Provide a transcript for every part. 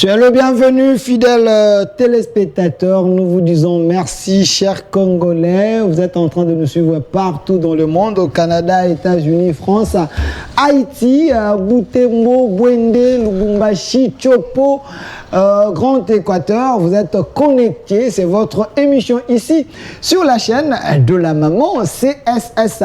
Soyez le bienvenu, fidèles téléspectateurs. Nous vous disons merci, chers Congolais. Vous êtes en train de nous suivre partout dans le monde, au Canada, États-Unis, France, Haïti, Butembo, Bwende, Lubumbashi, Tchopo, Grand Équateur. Vous êtes connectés. C'est votre émission ici sur la chaîne de la maman CSS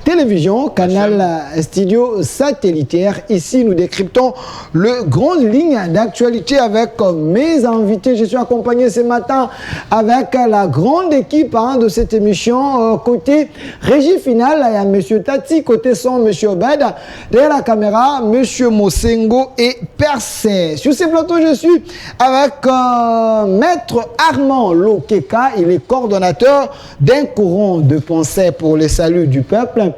Télévision, canal studio satellitaire. Ici, nous décryptons le grand ligne d'actualité avec mes invités. Je suis accompagné ce matin avec la grande équipe de cette émission. Côté régie finale, il y a M. Tati. Côté son, M. Obed. Derrière la caméra, M. Mosengo et Persé. Sur ce plateau, je suis avec Maître Armand Lokeka. Il est coordonnateur d'un courant de pensée pour le salut du peuple.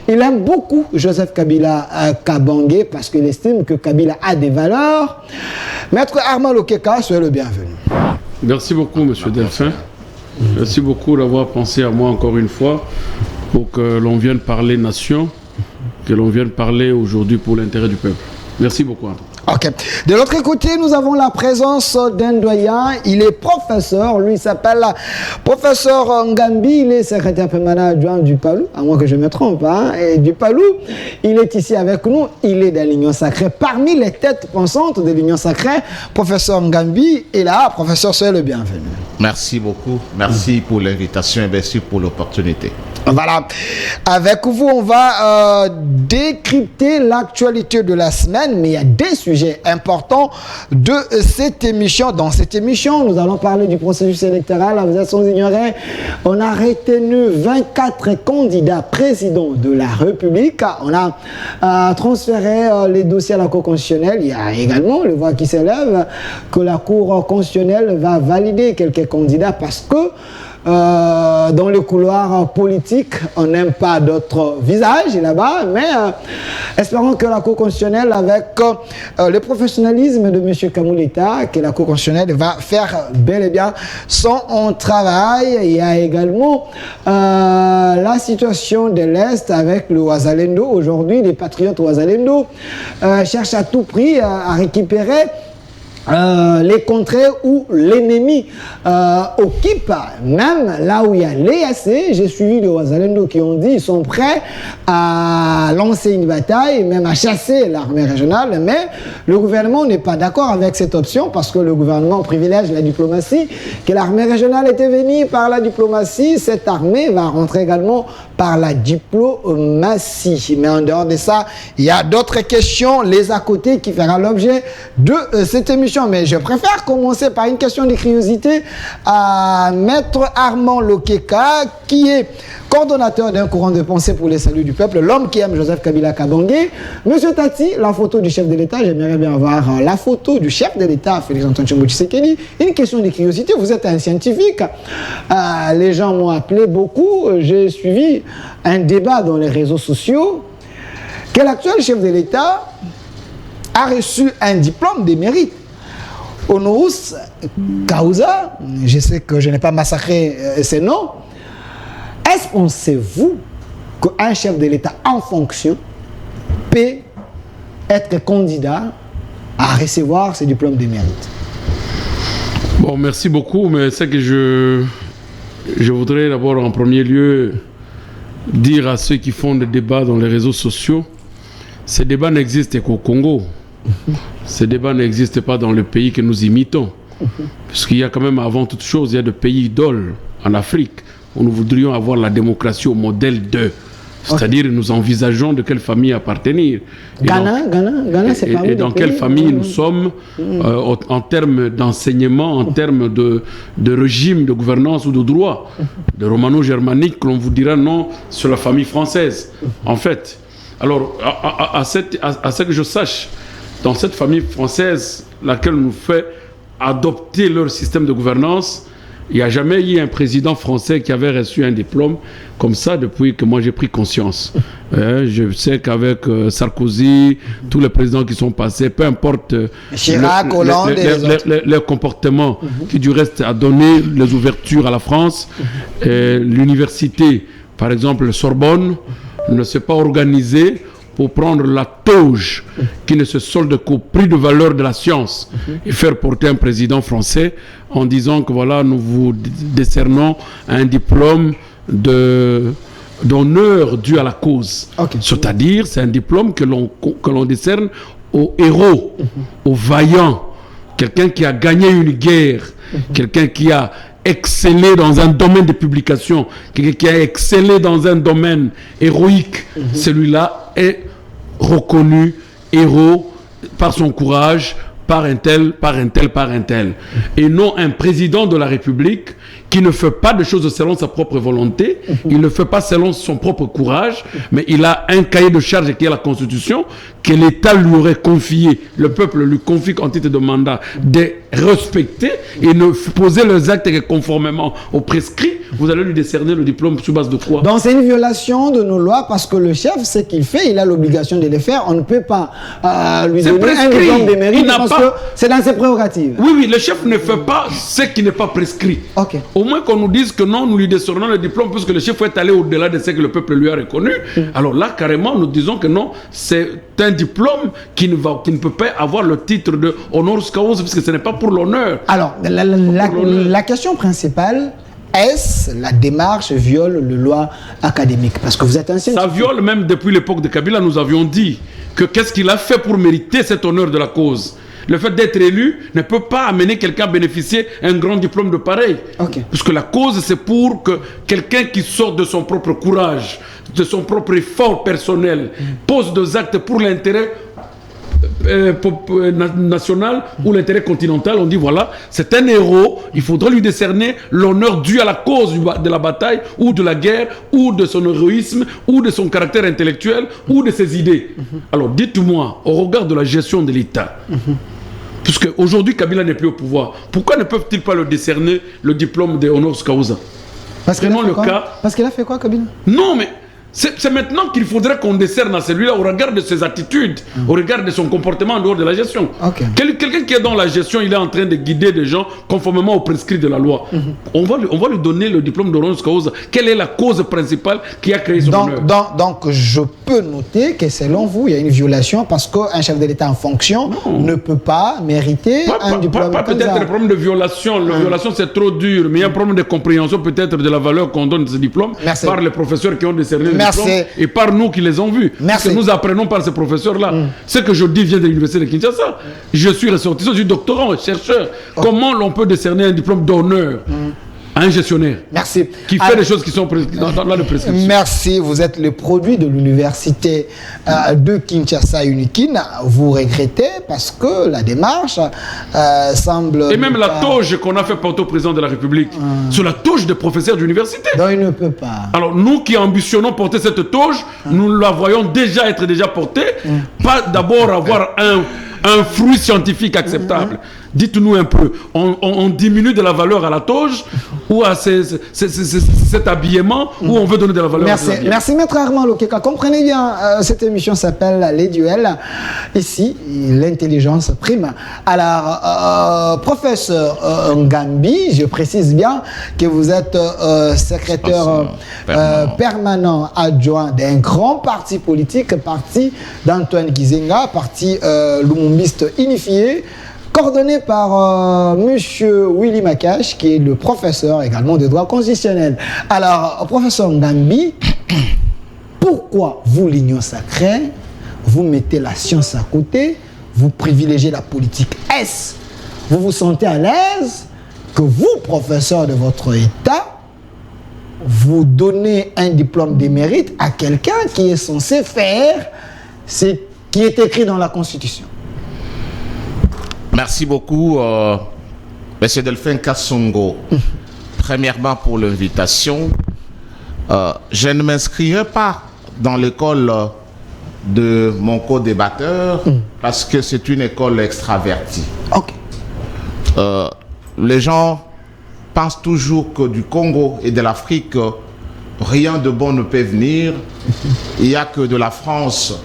Il aime beaucoup Joseph Kabila Kabange parce qu'il estime que Kabila a des valeurs. Maître Armand Lokeka, soyez le bienvenu. Merci beaucoup, Monsieur Delphin. Merci beaucoup d'avoir pensé à moi encore une fois pour que l'on vienne parler nation, que l'on vienne parler aujourd'hui pour l'intérêt du peuple. Merci beaucoup. Ok. De l'autre côté, nous avons la présence d'un doyen. Il est professeur. Lui, il s'appelle professeur Ngambi. Il est secrétaire permanent adjoint du Palou, à moins que je me trompe. Et du Palou, il est ici avec nous. Il est de l'Union Sacrée. Parmi les têtes pensantes de l'Union Sacrée, professeur Ngambi est là. Professeur, soyez le bienvenu. Merci beaucoup. Merci pour l'invitation et merci pour l'opportunité. Voilà. Avec vous, on va décrypter l'actualité de la semaine, mais il y a des sujets importants de cette émission. Dans cette émission, nous allons parler du processus électoral. Vous êtes sans ignorer, on a retenu 24 candidats présidents de la République. On a transféré les dossiers à la Cour constitutionnelle. Il y a également le voix qui s'élève que la Cour constitutionnelle va valider quelques candidats parce que dans le couloir politique, on n'aime pas d'autres visages là-bas, mais espérons que la Cour constitutionnelle, avec le professionnalisme de M. Kamouleta, que la Cour constitutionnelle va faire bel et bien son travail. Il y a également la situation de l'Est avec le Ouazalendo. Aujourd'hui, les patriotes Ouazalendo cherchent à tout prix à récupérer les contrées où l'ennemi occupe, même là où il y a l'EAC. J'ai suivi les Ouazalendo qui ont dit qu'ils sont prêts à lancer une bataille, même à chasser l'armée régionale, mais le gouvernement n'est pas d'accord avec cette option parce que le gouvernement privilège la diplomatie, que l'armée régionale était venue par la diplomatie, cette armée va rentrer également par la diplomatie. Mais en dehors de ça, il y a d'autres questions, les à côté, qui feront l'objet de cette émission. Mais je préfère commencer par une question de curiosité à Maître Armand Lokeka, qui est coordonnateur d'un courant de pensée pour les saluts du peuple, l'homme qui aime Joseph Kabila Kabange. Monsieur Tati, la photo du chef de l'État, j'aimerais bien avoir la photo du chef de l'État, Félix-Antoine Tshisekedi. Une question de curiosité, vous êtes un scientifique. Les gens m'ont appelé beaucoup. J'ai suivi un débat dans les réseaux sociaux que l'actuel chef de l'État a reçu un diplôme de mérite. Honoris Causa, je sais que je n'ai pas massacré ces noms. Est-ce que pensez-vous qu'un chef de l'État en fonction peut être candidat à recevoir ce diplôme de mérite? Bon, merci beaucoup, mais c'est que je voudrais d'abord en premier lieu dire à ceux qui font des débats dans les réseaux sociaux, ces débats n'existent qu'au Congo. Ces débats n'existent pas dans le pays que nous imitons. Parce qu'il y a quand même, avant toute chose, il y a des pays idoles en Afrique où nous voudrions avoir la démocratie au modèle d'eux. C'est-à-dire, nous envisageons de quelle famille appartenir. Ghana, c'est pas et dans quelle famille nous sommes en termes d'enseignement, en termes de régime, de gouvernance ou de droit, de romano-germanique, que l'on vous dira non sur la famille française. En fait, alors, à ce que je sache, dans cette famille française, laquelle nous fait adopter leur système de gouvernance, il n'y a jamais eu un président français qui avait reçu un diplôme comme ça depuis que moi j'ai pris conscience. Je sais qu'avec Sarkozy, tous les présidents qui sont passés, peu importe Chirac, Hollande leur comportement, qui du reste a donné les ouvertures à la France. L'université, par exemple, Sorbonne, ne s'est pas organisée pour prendre la toge qui ne se solde qu'au prix de valeur de la science et faire porter un président français en disant que voilà, nous vous décernons un diplôme d'honneur dû à la cause. C'est-à-dire, c'est un diplôme que l'on décerne aux héros, aux vaillants, quelqu'un qui a gagné une guerre, quelqu'un qui a excellé dans un domaine de publication, quelqu'un qui a excellé dans un domaine héroïque. Celui-là est reconnu héros par son courage, par un tel. Et non un président de la République qui ne fait pas de choses selon sa propre volonté, il ne fait pas selon son propre courage, mais il a un cahier de charge qui est la Constitution, que l'État lui aurait confié, le peuple lui confie en titre de mandat, de respecter et ne poser les actes conformément aux prescrits. Vous allez lui décerner le diplôme sur base de quoi? Donc c'est une violation de nos lois parce que le chef, ce qu'il fait, il a l'obligation de le faire. On ne peut pas lui donner un diplôme de mérite parce que c'est dans ses prérogatives. Oui, le chef ne fait pas ce qui n'est pas prescrit. Au moins qu'on nous dise que non, nous lui décernons le diplôme puisque le chef est allé au-delà de ce que le peuple lui a reconnu. Alors là, carrément, nous disons que non, c'est un diplôme qui ne peut pas avoir le titre de honoris causa puisque ce n'est pas pour l'honneur. Alors, la question principale, est-ce la démarche viole les lois académiques? Parce que vous êtes ancien. Ça viole même depuis l'époque de Kabila, nous avions dit que qu'est-ce qu'il a fait pour mériter cet honneur de la cause? Le fait d'être élu ne peut pas amener quelqu'un à bénéficier d'un grand diplôme de pareil. Parce que la cause, c'est pour que quelqu'un qui sort de son propre courage, de son propre effort personnel, pose des actes pour l'intérêt national ou l'intérêt continental. On dit voilà, c'est un héros, il faudra lui décerner l'honneur dû à la cause de la bataille ou de la guerre ou de son héroïsme ou de son caractère intellectuel ou de ses idées. Alors dites-moi, au regard de la gestion de l'État, puisque aujourd'hui Kabila n'est plus au pouvoir, pourquoi ne peuvent-ils pas le décerner le diplôme de honoris causa? Parce qu'il a fait quoi, Kabila? Non, mais c'est maintenant qu'il faudrait qu'on décerne à celui-là au regard de ses attitudes, au regard de son comportement en dehors de la gestion. Quelqu'un qui est dans la gestion, il est en train de guider des gens conformément aux prescrits de la loi. On va lui donner le diplôme d'honoris causa. Quelle est la cause principale qui a créé son honneur? Donc, je peux noter que selon vous, il y a une violation parce qu'un chef de l'État en fonction ne peut pas mériter un diplôme. Pas peut-être un problème de violation. La violation, c'est trop dur. Mais il y a un problème de compréhension peut-être de la valeur qu'on donne de ce diplôme par les professeurs qui ont décerné et par nous qui les ont vus. Parce que nous apprenons par ces professeurs-là. Ce que je dis vient de l'université de Kinshasa. Je suis ressortissant, je suis doctorant, chercheur. Comment l'on peut décerner un diplôme d'honneur à un gestionnaire qui fait des choses qui sont dans la prescription? Merci, vous êtes le produit de l'université de Kinshasa Unikin. Vous regrettez parce que la démarche semble... Et même la toge qu'on a fait porter au président de la République, sur la toge des professeurs d'université. Donc il ne peut pas. Alors nous qui ambitionnons porter cette toge, nous la voyons déjà être portée, pas d'abord avoir un fruit scientifique acceptable. Dites-nous un peu, on diminue de la valeur à la toge ou à cet habillement où on veut donner de la valeur? Merci Maître Armand Lokeka. Comprenez bien, cette émission s'appelle Les Duels. Ici, l'intelligence prime. Alors, professeur Ngambi, je précise bien que vous êtes secrétaire permanent adjoint d'un grand parti politique, parti d'Antoine Gizenga, parti Lumumbiste unifié, coordonné par M. Willy Makache, qui est le professeur également de droit constitutionnel. Alors, professeur Ngambi, pourquoi vous, l'Union sacrée, vous mettez la science à côté, vous privilégiez la politique? Est-ce vous vous sentez à l'aise que vous, professeur de votre État, vous donnez un diplôme de mérite à quelqu'un qui est censé faire ce qui est écrit dans la Constitution? Merci beaucoup, M. Delphin Kassongo. Premièrement, pour l'invitation. Je ne m'inscrirai pas dans l'école de mon co-débatteur parce que c'est une école extravertie. Les gens pensent toujours que du Congo et de l'Afrique, rien de bon ne peut venir. Il n'y a que de la France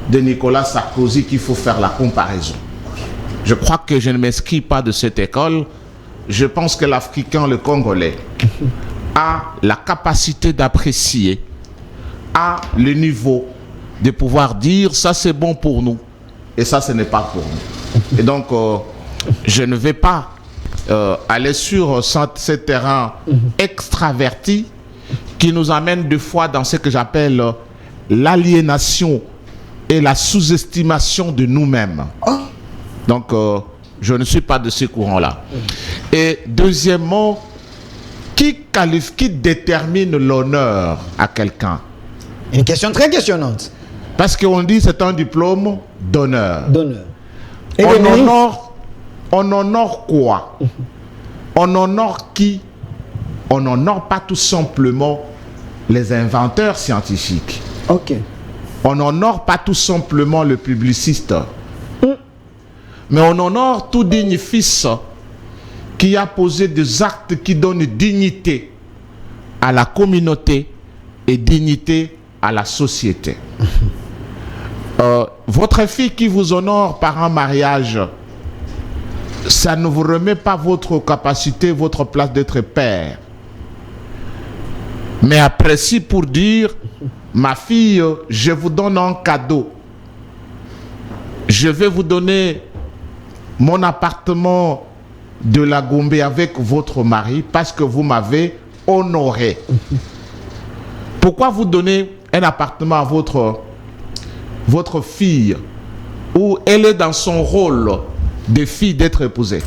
de Nicolas Sarkozy qu'il faut faire la comparaison. Je crois que je ne m'inscris pas de cette école. Je pense que l'Africain, le Congolais, a la capacité d'apprécier, a le niveau de pouvoir dire ça c'est bon pour nous et ça ce n'est pas pour nous. Et donc je ne vais pas aller sur ce terrain extraverti qui nous amène deux fois dans ce que j'appelle l'aliénation et la sous-estimation de nous-mêmes. Donc je ne suis pas de ce courant-là. Et deuxièmement, qui détermine l'honneur à quelqu'un? Une question très questionnante. Parce qu'on dit c'est un diplôme d'honneur. Et on honore quoi? On honore qui? On n'honore pas tout simplement les inventeurs scientifiques. Ok. On n'honore pas tout simplement le publiciste. Mais on honore tout digne fils qui a posé des actes qui donnent dignité à la communauté et dignité à la société. Votre fille qui vous honore par un mariage, ça ne vous remet pas votre capacité, votre place d'être père. Mais apprécie pour dire, ma fille, je vous donne un cadeau. Je vais vous donner mon appartement de la Gombe avec votre mari parce que vous m'avez honoré. Pourquoi vous donnez un appartement à votre fille où elle est dans son rôle de fille d'être épousée?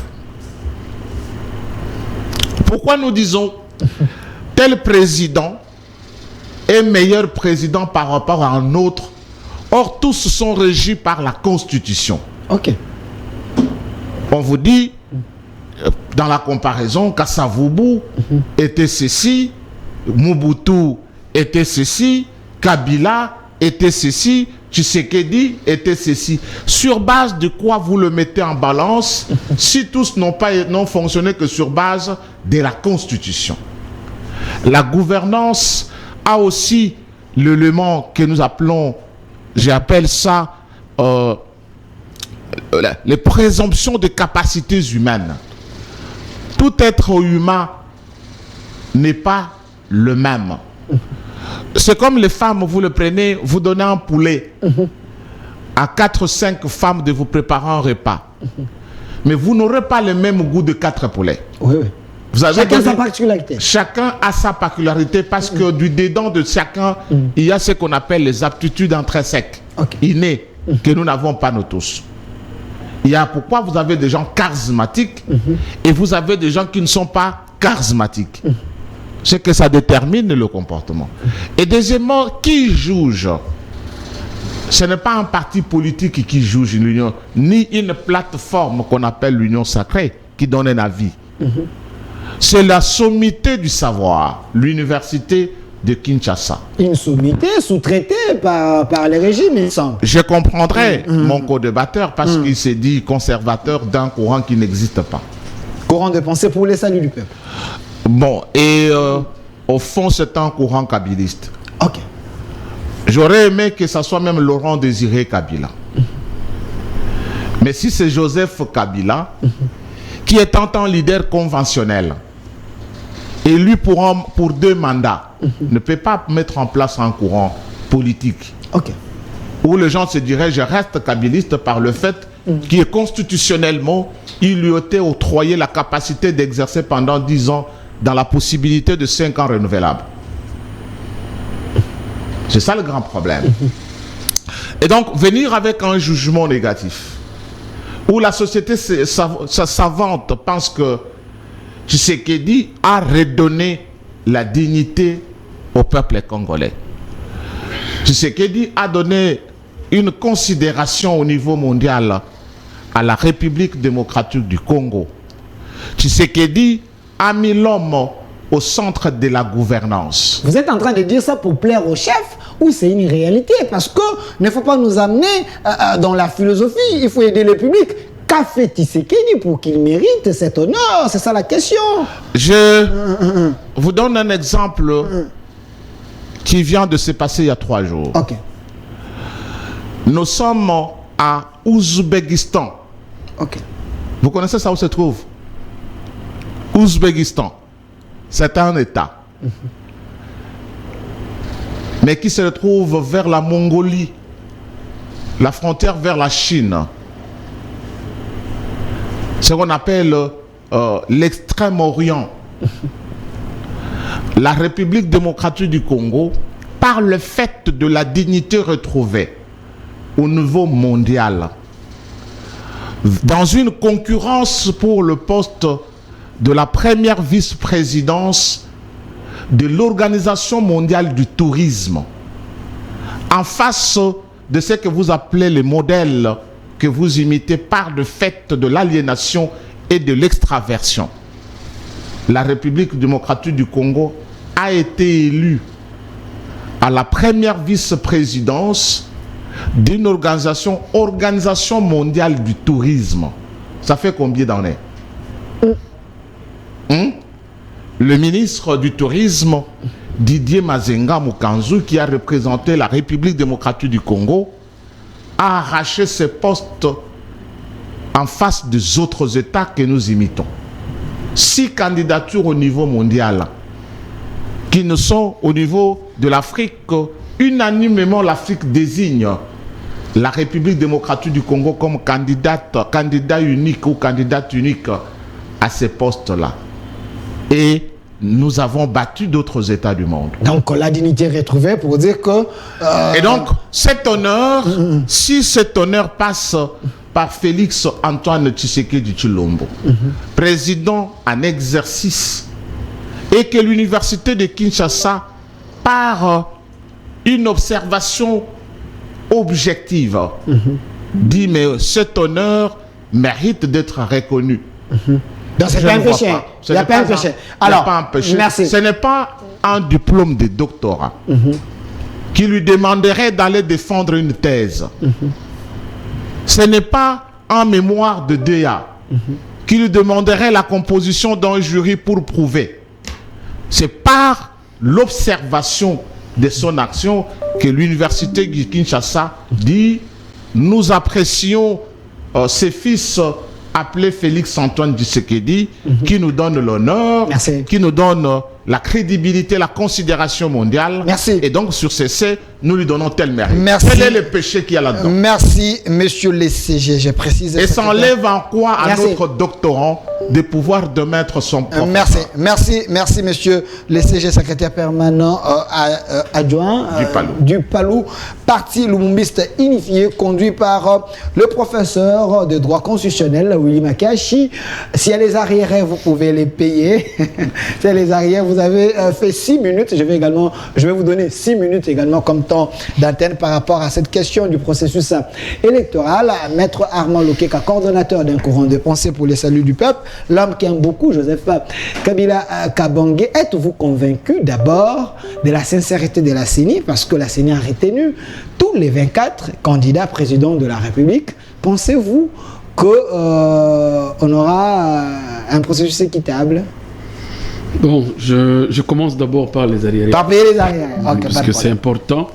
Pourquoi nous disons tel président est meilleur président par rapport à un autre? Or, tous sont régis par la Constitution. Ok. On vous dit, dans la comparaison, Kasavubu était ceci, Mobutu était ceci, Kabila était ceci, Tshisekedi était ceci. Sur base de quoi vous le mettez en balance si tous n'ont fonctionné que sur base de la Constitution? La gouvernance a aussi l'élément que nous appelons, j'appelle ça les présomptions de capacités humaines. Tout être humain n'est pas le même. C'est comme les femmes, vous le prenez, vous donnez un poulet à 4-5 femmes de vous préparer un repas. Mais vous n'aurez pas le même goût de 4 poulets. Oui. Vous avez Chacun sa particularité. Chacun a sa particularité parce que du dedans de chacun, il y a ce qu'on appelle les aptitudes intrinsèques, innées, que nous n'avons pas nous tous. Il y a pourquoi vous avez des gens charismatiques et vous avez des gens qui ne sont pas charismatiques. C'est que ça détermine le comportement. Et deuxièmement, qui juge? Ce n'est pas un parti politique qui juge l'union, ni une plateforme qu'on appelle l'union sacrée qui donne un avis. C'est la sommité du savoir, l'université de Kinshasa. Une sommité sous-traitée par les régimes, il semble. Je comprendrais mon co-débatteur parce qu'il s'est dit conservateur d'un courant qui n'existe pas. Courant de pensée pour les saluts du peuple. Bon, et au fond, c'est un courant kabiliste. Ok. J'aurais aimé que ça soit même Laurent Désiré Kabila. Mais si c'est Joseph Kabila, qui est un leader conventionnel, élu pour 2 mandats, ne peut pas mettre en place un courant politique. Ok. Où les gens se diraient, je reste kabiliste par le fait qu'il est constitutionnellement, il lui était octroyé la capacité d'exercer pendant 10 ans dans la possibilité de 5 ans renouvelables. C'est ça le grand problème. Et donc, venir avec un jugement négatif, où la société savante pense que Tshisekedi a redonné la dignité au peuple congolais. Tshisekedi a donné une considération au niveau mondial à la République démocratique du Congo. Tshisekedi a mis l'homme au centre de la gouvernance. Vous êtes en train de dire ça pour plaire au chef ou c'est une réalité? Parce que ne faut pas nous amener dans la philosophie, il faut aider le public. Qu'a fait Tshisekedi pour qu'il mérite cet honneur? C'est ça la question. Je vous donne un exemple qui vient de se passer il y a 3 jours. Ok. Nous sommes à Ouzbékistan. Ok. Vous connaissez ça où se trouve? Ouzbékistan. C'est un État. Mais qui se trouve vers la Mongolie la frontière vers la Chine, ce qu'on appelle l'extrême-orient, la République démocratique du Congo, par le fait de la dignité retrouvée au niveau mondial, dans une concurrence pour le poste de la première vice-présidence de l'Organisation mondiale du tourisme, en face de ce que vous appelez les modèles que vous imitez par le fait de l'aliénation et de l'extraversion. La République démocratique du Congo a été élue à la première vice-présidence d'une organisation mondiale du tourisme. Ça fait combien d'années? Le ministre du tourisme, Didier Mazenga Mukanzu, qui a représenté la République démocratique du Congo, a arraché ses postes en face des autres États que nous imitons. 6 candidatures au niveau mondial qui ne sont au niveau de l'Afrique. Unanimement, l'Afrique désigne la République démocratique du Congo comme candidat unique ou candidate unique à ces postes-là. Et nous avons battu d'autres États du monde. Donc la dignité retrouvée pour dire que... Et donc, cet honneur, si cet honneur passe par Félix Antoine Tshisekedi Tshilombo, président en exercice, et que l'université de Kinshasa, par une observation objective, dit mais cet honneur mérite d'être reconnu. Donc c'est pas un péché. Il n'y a pas un péché. Alors, merci. Ce n'est pas un diplôme de doctorat qui lui demanderait d'aller défendre une thèse. Ce n'est pas un mémoire de DEA qui lui demanderait la composition d'un jury pour prouver. C'est par l'observation de son action que l'université de Kinshasa dit nous apprécions ses fils appelé Félix Antoine Tshisekedi, qui nous donne l'honneur, qui nous donne la crédibilité, la considération mondiale. Merci. Et donc, sur ces nous lui donnons tel mérite. Merci. Quel est le péché qu'il y a là-dedans? Merci, monsieur le CG, j'ai précisé. Et ça enlève en quoi à notre doctorant de pouvoir de mettre son Merci, professeur. merci, monsieur le CG, secrétaire permanent adjoint du Palou, parti lumumbiste unifié, conduit par le professeur de droit constitutionnel, Willy Makashi. S'il y a les arriérés, vous pouvez les payer. S'il y a les arrières, vous avez fait 6 minutes. Je vais vous donner 6 minutes également comme temps d'antenne par rapport à cette question du processus électoral. Maître Armand Lokeka, coordonnateur d'un courant de pensée pour les saluts du peuple, l'homme qui aime beaucoup, Joseph Kabila Kabange, êtes-vous convaincu d'abord de la sincérité de la CENI, parce que la CENI a retenu tous les 24 candidats présidents de la République? Pensez-vous qu'on aura un processus équitable? Bon, je commence d'abord par les arriérés. Par les arriérés, okay, parce que c'est important.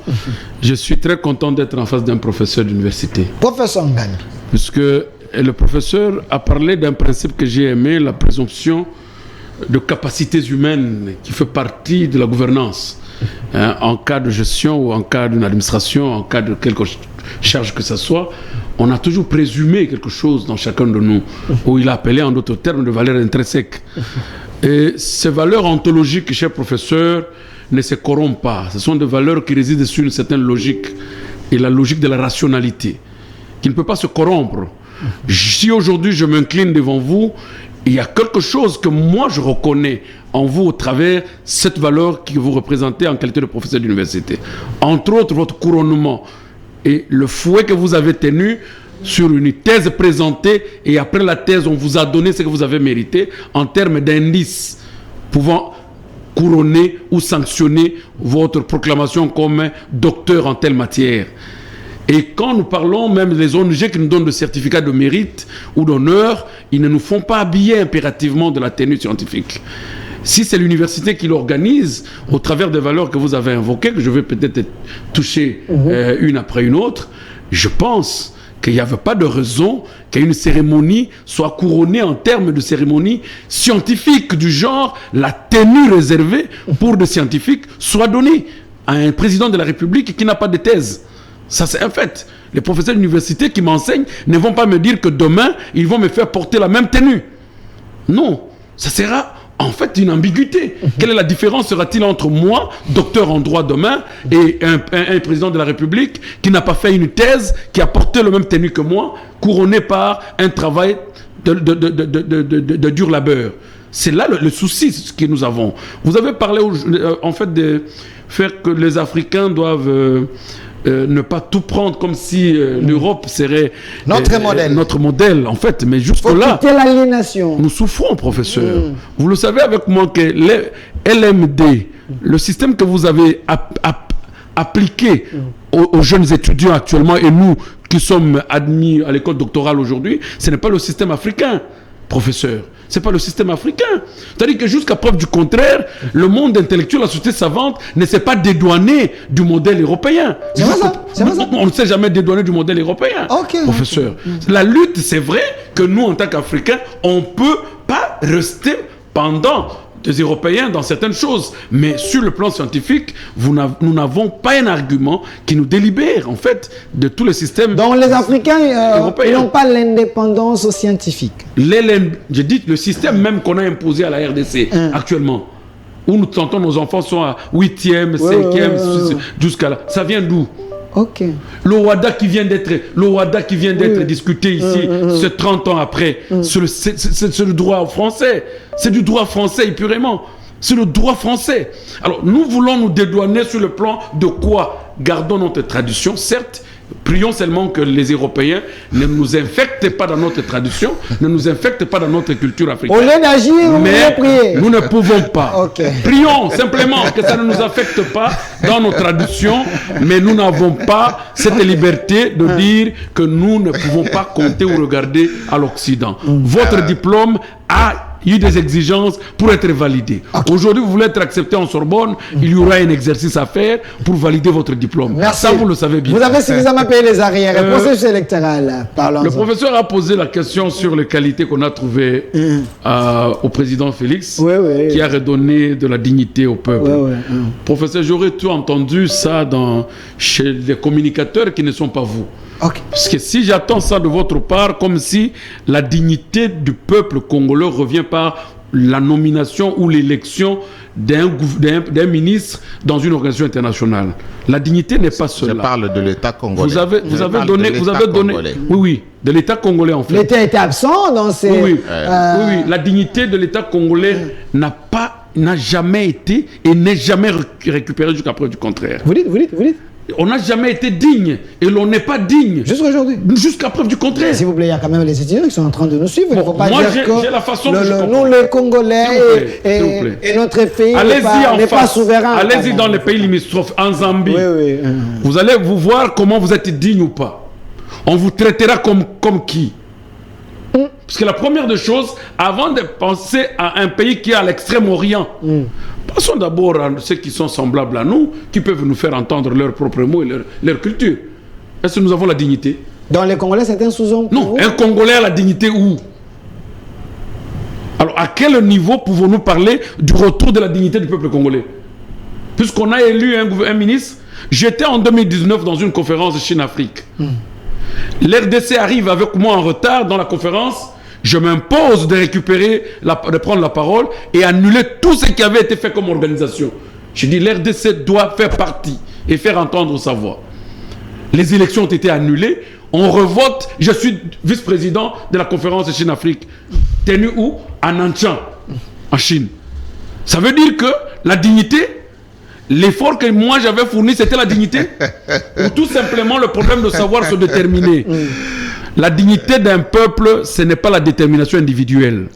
Je suis très content d'être en face d'un professeur d'université. Professeur Ngani. Puisque le professeur a parlé d'un principe que j'ai aimé, la présomption de capacités humaines qui fait partie de la gouvernance. En cas de gestion ou en cas d'une administration, en cas de quelque charge que ce soit, on a toujours présumé quelque chose dans chacun de nous, où il a appelé en d'autres termes de valeurs intrinsèques. Et ces valeurs ontologiques, cher professeur, ne se corrompent pas. Ce sont des valeurs qui résident sur une certaine logique, et la logique de la rationalité, qui ne peut pas se corrompre. Si aujourd'hui je m'incline devant vous, il y a quelque chose que moi je reconnais en vous au travers cette valeur que vous représentez en qualité de professeur d'université. Entre autres, votre couronnement et le fouet que vous avez tenu sur une thèse présentée, et après la thèse, on vous a donné ce que vous avez mérité en termes d'indices pouvant couronner ou sanctionner votre proclamation comme docteur en telle matière. Et quand nous parlons, même les ONG qui nous donnent le certificat de mérite ou d'honneur, ils ne nous font pas habiller impérativement de la tenue scientifique. Si c'est l'université qui l'organise, au travers des valeurs que vous avez invoquées, que je vais peut-être toucher une après une autre, je pense qu'il n'y avait pas de raison qu'une cérémonie soit couronnée en termes de cérémonie scientifique du genre, la tenue réservée pour des scientifiques soit donnée à un président de la République qui n'a pas de thèse. Ça, c'est un fait. Les professeurs d'université qui m'enseignent ne vont pas me dire que demain, ils vont me faire porter la même tenue. Non, ça sera en fait une ambiguïté. Quelle est la différence sera-t-il entre moi, docteur en droit demain, et un président de la République qui n'a pas fait une thèse, qui a porté le même tenue que moi, couronné par un travail de dur labeur. C'est là le souci que nous avons. Vous avez parlé en fait de faire que les Africains doivent ne pas tout prendre comme si l'Europe serait notre modèle en fait, mais jusque-là nous souffrons, professeur. Vous le savez avec moi que les LMD, le système que vous avez appliqué aux jeunes étudiants actuellement et nous qui sommes admis à l'école doctorale aujourd'hui, ce n'est pas le système africain, professeur. Ce n'est pas le système africain. C'est-à-dire que jusqu'à preuve du contraire, le monde intellectuel, la société savante ne s'est pas dédouané du modèle européen. On ne s'est jamais dédouané du modèle européen, professeur. La lutte, c'est vrai que nous, en tant qu'Africains, on ne peut pas rester pendant des Européens dans certaines choses. Mais sur le plan scientifique, nous n'avons pas un argument qui nous délibère, en fait, de tous les systèmes. Donc les Africains n'ont pas l'indépendance scientifique. J'ai dit le système même qu'on a imposé à la RDC actuellement, où nous tentons, nos enfants sont à 8e, 5e, jusqu'à là. Ça vient d'où? Le WADA qui vient d'être discuté ici, ce 30 ans après, c'est le droit français. C'est du droit français purément. C'est le droit français. Alors nous voulons nous dédouaner sur le plan de quoi? Gardons notre tradition, certes. Prions seulement que les Européens ne nous infectent pas dans notre tradition, ne nous infectent pas dans notre culture africaine. Au lieu d'agir, mais nous ne pouvons pas. Prions simplement que ça ne nous affecte pas dans nos traditions, mais nous n'avons pas cette liberté de dire que nous ne pouvons pas compter ou regarder à l'Occident. Votre diplôme a eu des exigences pour être validé. Aujourd'hui, vous voulez être accepté en Sorbonne, il y aura un exercice à faire pour valider votre diplôme. Merci. Ça, vous le savez bien. Vous avez suffisamment payé les arrières. Le processus électoral, parlons. Le professeur a posé la question sur les qualités qu'on a trouvées au président Félix, qui a redonné de la dignité au peuple. Professeur, j'aurais tout entendu ça chez les communicateurs qui ne sont pas vous. Parce que si j'attends ça de votre part, comme si la dignité du peuple congolais revient par la nomination ou l'élection d'un ministre dans une organisation internationale. La dignité n'est pas cela. Je parle de l'État congolais. Vous avez donné, oui, de l'État congolais en fait. L'État était absent dans ces... Oui, la dignité de l'État congolais n'a jamais été et n'est jamais récupérée jusqu'à preuve du contraire. Vous dites On n'a jamais été digne et l'on n'est pas digne. Jusqu'à aujourd'hui. Jusqu'à preuve du contraire. S'il vous plaît, il y a quand même les étudiants qui sont en train de nous suivre. Il ne faut pas moi, dire que j'ai la façon nous, les Congolais et notre pays n'est pas souverain. Allez-y dans les pays limitrophes, en Zambie. Vous allez vous voir comment vous êtes digne ou pas. On vous traitera comme qui? Parce que la première des choses, avant de penser à un pays qui est à l'extrême-orient, passons d'abord à ceux qui sont semblables à nous, qui peuvent nous faire entendre leurs propres mots et leur culture. Est-ce que nous avons la dignité? Dans les Congolais, c'est un sous-homme. Non, un Congolais a la dignité où? Alors, à quel niveau pouvons-nous parler du retour de la dignité du peuple congolais? Puisqu'on a élu un ministre, j'étais en 2019 dans une conférence de Chine-Afrique. L'RDC arrive avec moi en retard dans la conférence. Je m'impose de prendre la parole et annuler tout ce qui avait été fait comme organisation. Je dis l'RDC doit faire partie et faire entendre sa voix. Les élections ont été annulées. On revote. Je suis vice-président de la conférence de Chine-Afrique. Tenue où? À Nanshan, en Chine. Ça veut dire que la dignité, l'effort que moi j'avais fourni, c'était la dignité? Ou tout simplement le problème de savoir se déterminer? La dignité d'un peuple, ce n'est pas la détermination individuelle.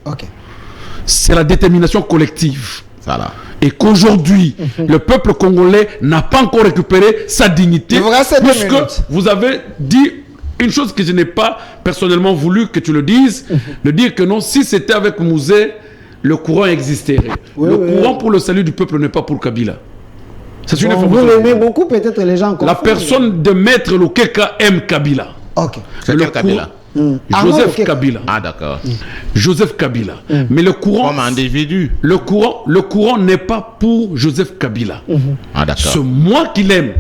C'est la détermination collective. Voilà. Et qu'aujourd'hui, le peuple congolais n'a pas encore récupéré sa dignité. Puisque vous avez dit une chose que je n'ai pas personnellement voulu que tu le dises, de dire que non, si c'était avec Mouzé, le courant existerait. Le courant pour le salut du peuple n'est pas pour Kabila. C'est une information. Vous l'aimez beaucoup, peut-être les gens confondent. La personne de Maître Lokeka aime Kabila. C'est quel Kabila? Joseph Kabila. Ah d'accord. Joseph Kabila. Mais le courant... Comme individu. Le courant n'est pas pour Joseph Kabila. Ah d'accord. C'est moi qui l'aime.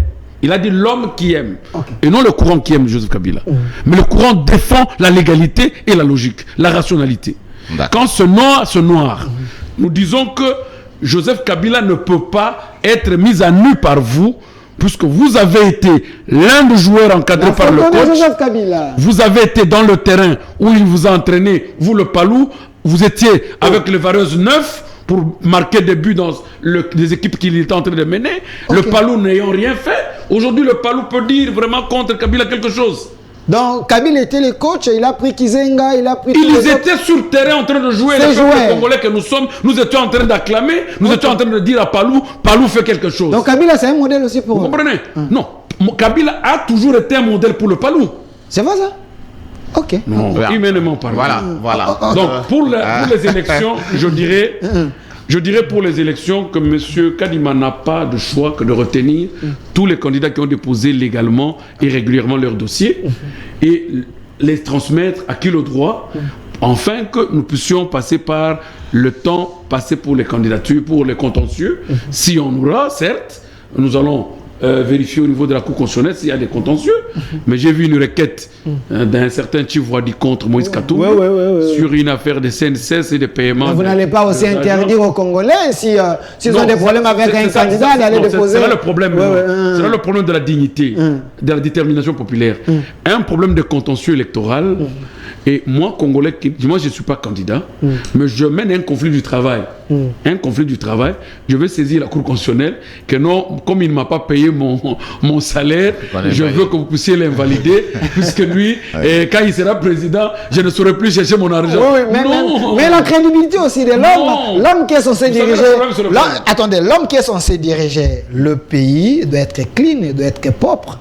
Il a dit l'homme qui aime. Et non le courant qui aime Joseph Kabila. Mais le courant défend la légalité et la logique, la rationalité. Quand ce noir, nous disons que Joseph Kabila ne peut pas être mis à nu par vous, puisque vous avez été l'un des joueurs encadrés par le coach. Vous avez été dans le terrain où il vous a entraîné, vous le Palou, vous étiez avec le Vareuse 9 pour marquer des buts dans les équipes qu'il était en train de mener. Le Palou n'ayant rien fait, aujourd'hui le Palou peut dire vraiment contre Kabila quelque chose. Donc Kabila était le coach, il a pris Kizenga, il a pris... Ils étaient sur le terrain en train de jouer, les joueurs congolais que nous sommes, nous étions en train d'acclamer, nous étions en train de dire à Palou, Palou fait quelque chose. Donc Kabila c'est un modèle aussi pour... Vous comprenez? Non, Kabila a toujours été un modèle pour le Palou. C'est vrai ça? Ok. Non, humainement parlant. Voilà. Donc pour les élections, je dirais pour les élections que M. Kadima n'a pas de choix que de retenir tous les candidats qui ont déposé légalement et régulièrement leur dossier et les transmettre à qui le droit, afin que nous puissions passer par le temps passé pour les candidatures, pour les contentieux. Si on aura, certes, nous allons vérifier au niveau de la Cour constitutionnelle s'il y a des contentieux. Mais j'ai vu une requête d'un certain Tchivoadi contre Moïse Katumbi sur une affaire de CNCS et de paiement. Vous n'allez pas aussi interdire aux Congolais s'ils ont des problèmes avec un candidat d'aller déposer... C'est là le problème. C'est là le problème de la dignité, de la détermination populaire. Un problème de contentieux électoral. Et moi, Congolais, moi je ne suis pas candidat, mais je mène un conflit du travail. Un conflit du travail. Je vais saisir la Cour constitutionnelle que non, comme il ne m'a pas payé mon salaire, je veux que vous puissiez l'invalider, puisque lui, quand il sera président, je ne saurais plus chercher mon argent. Mais la crédibilité aussi de l'homme, l'homme qui est censé diriger... Attendez, l'homme qui est censé diriger le pays doit être clean, doit être propre.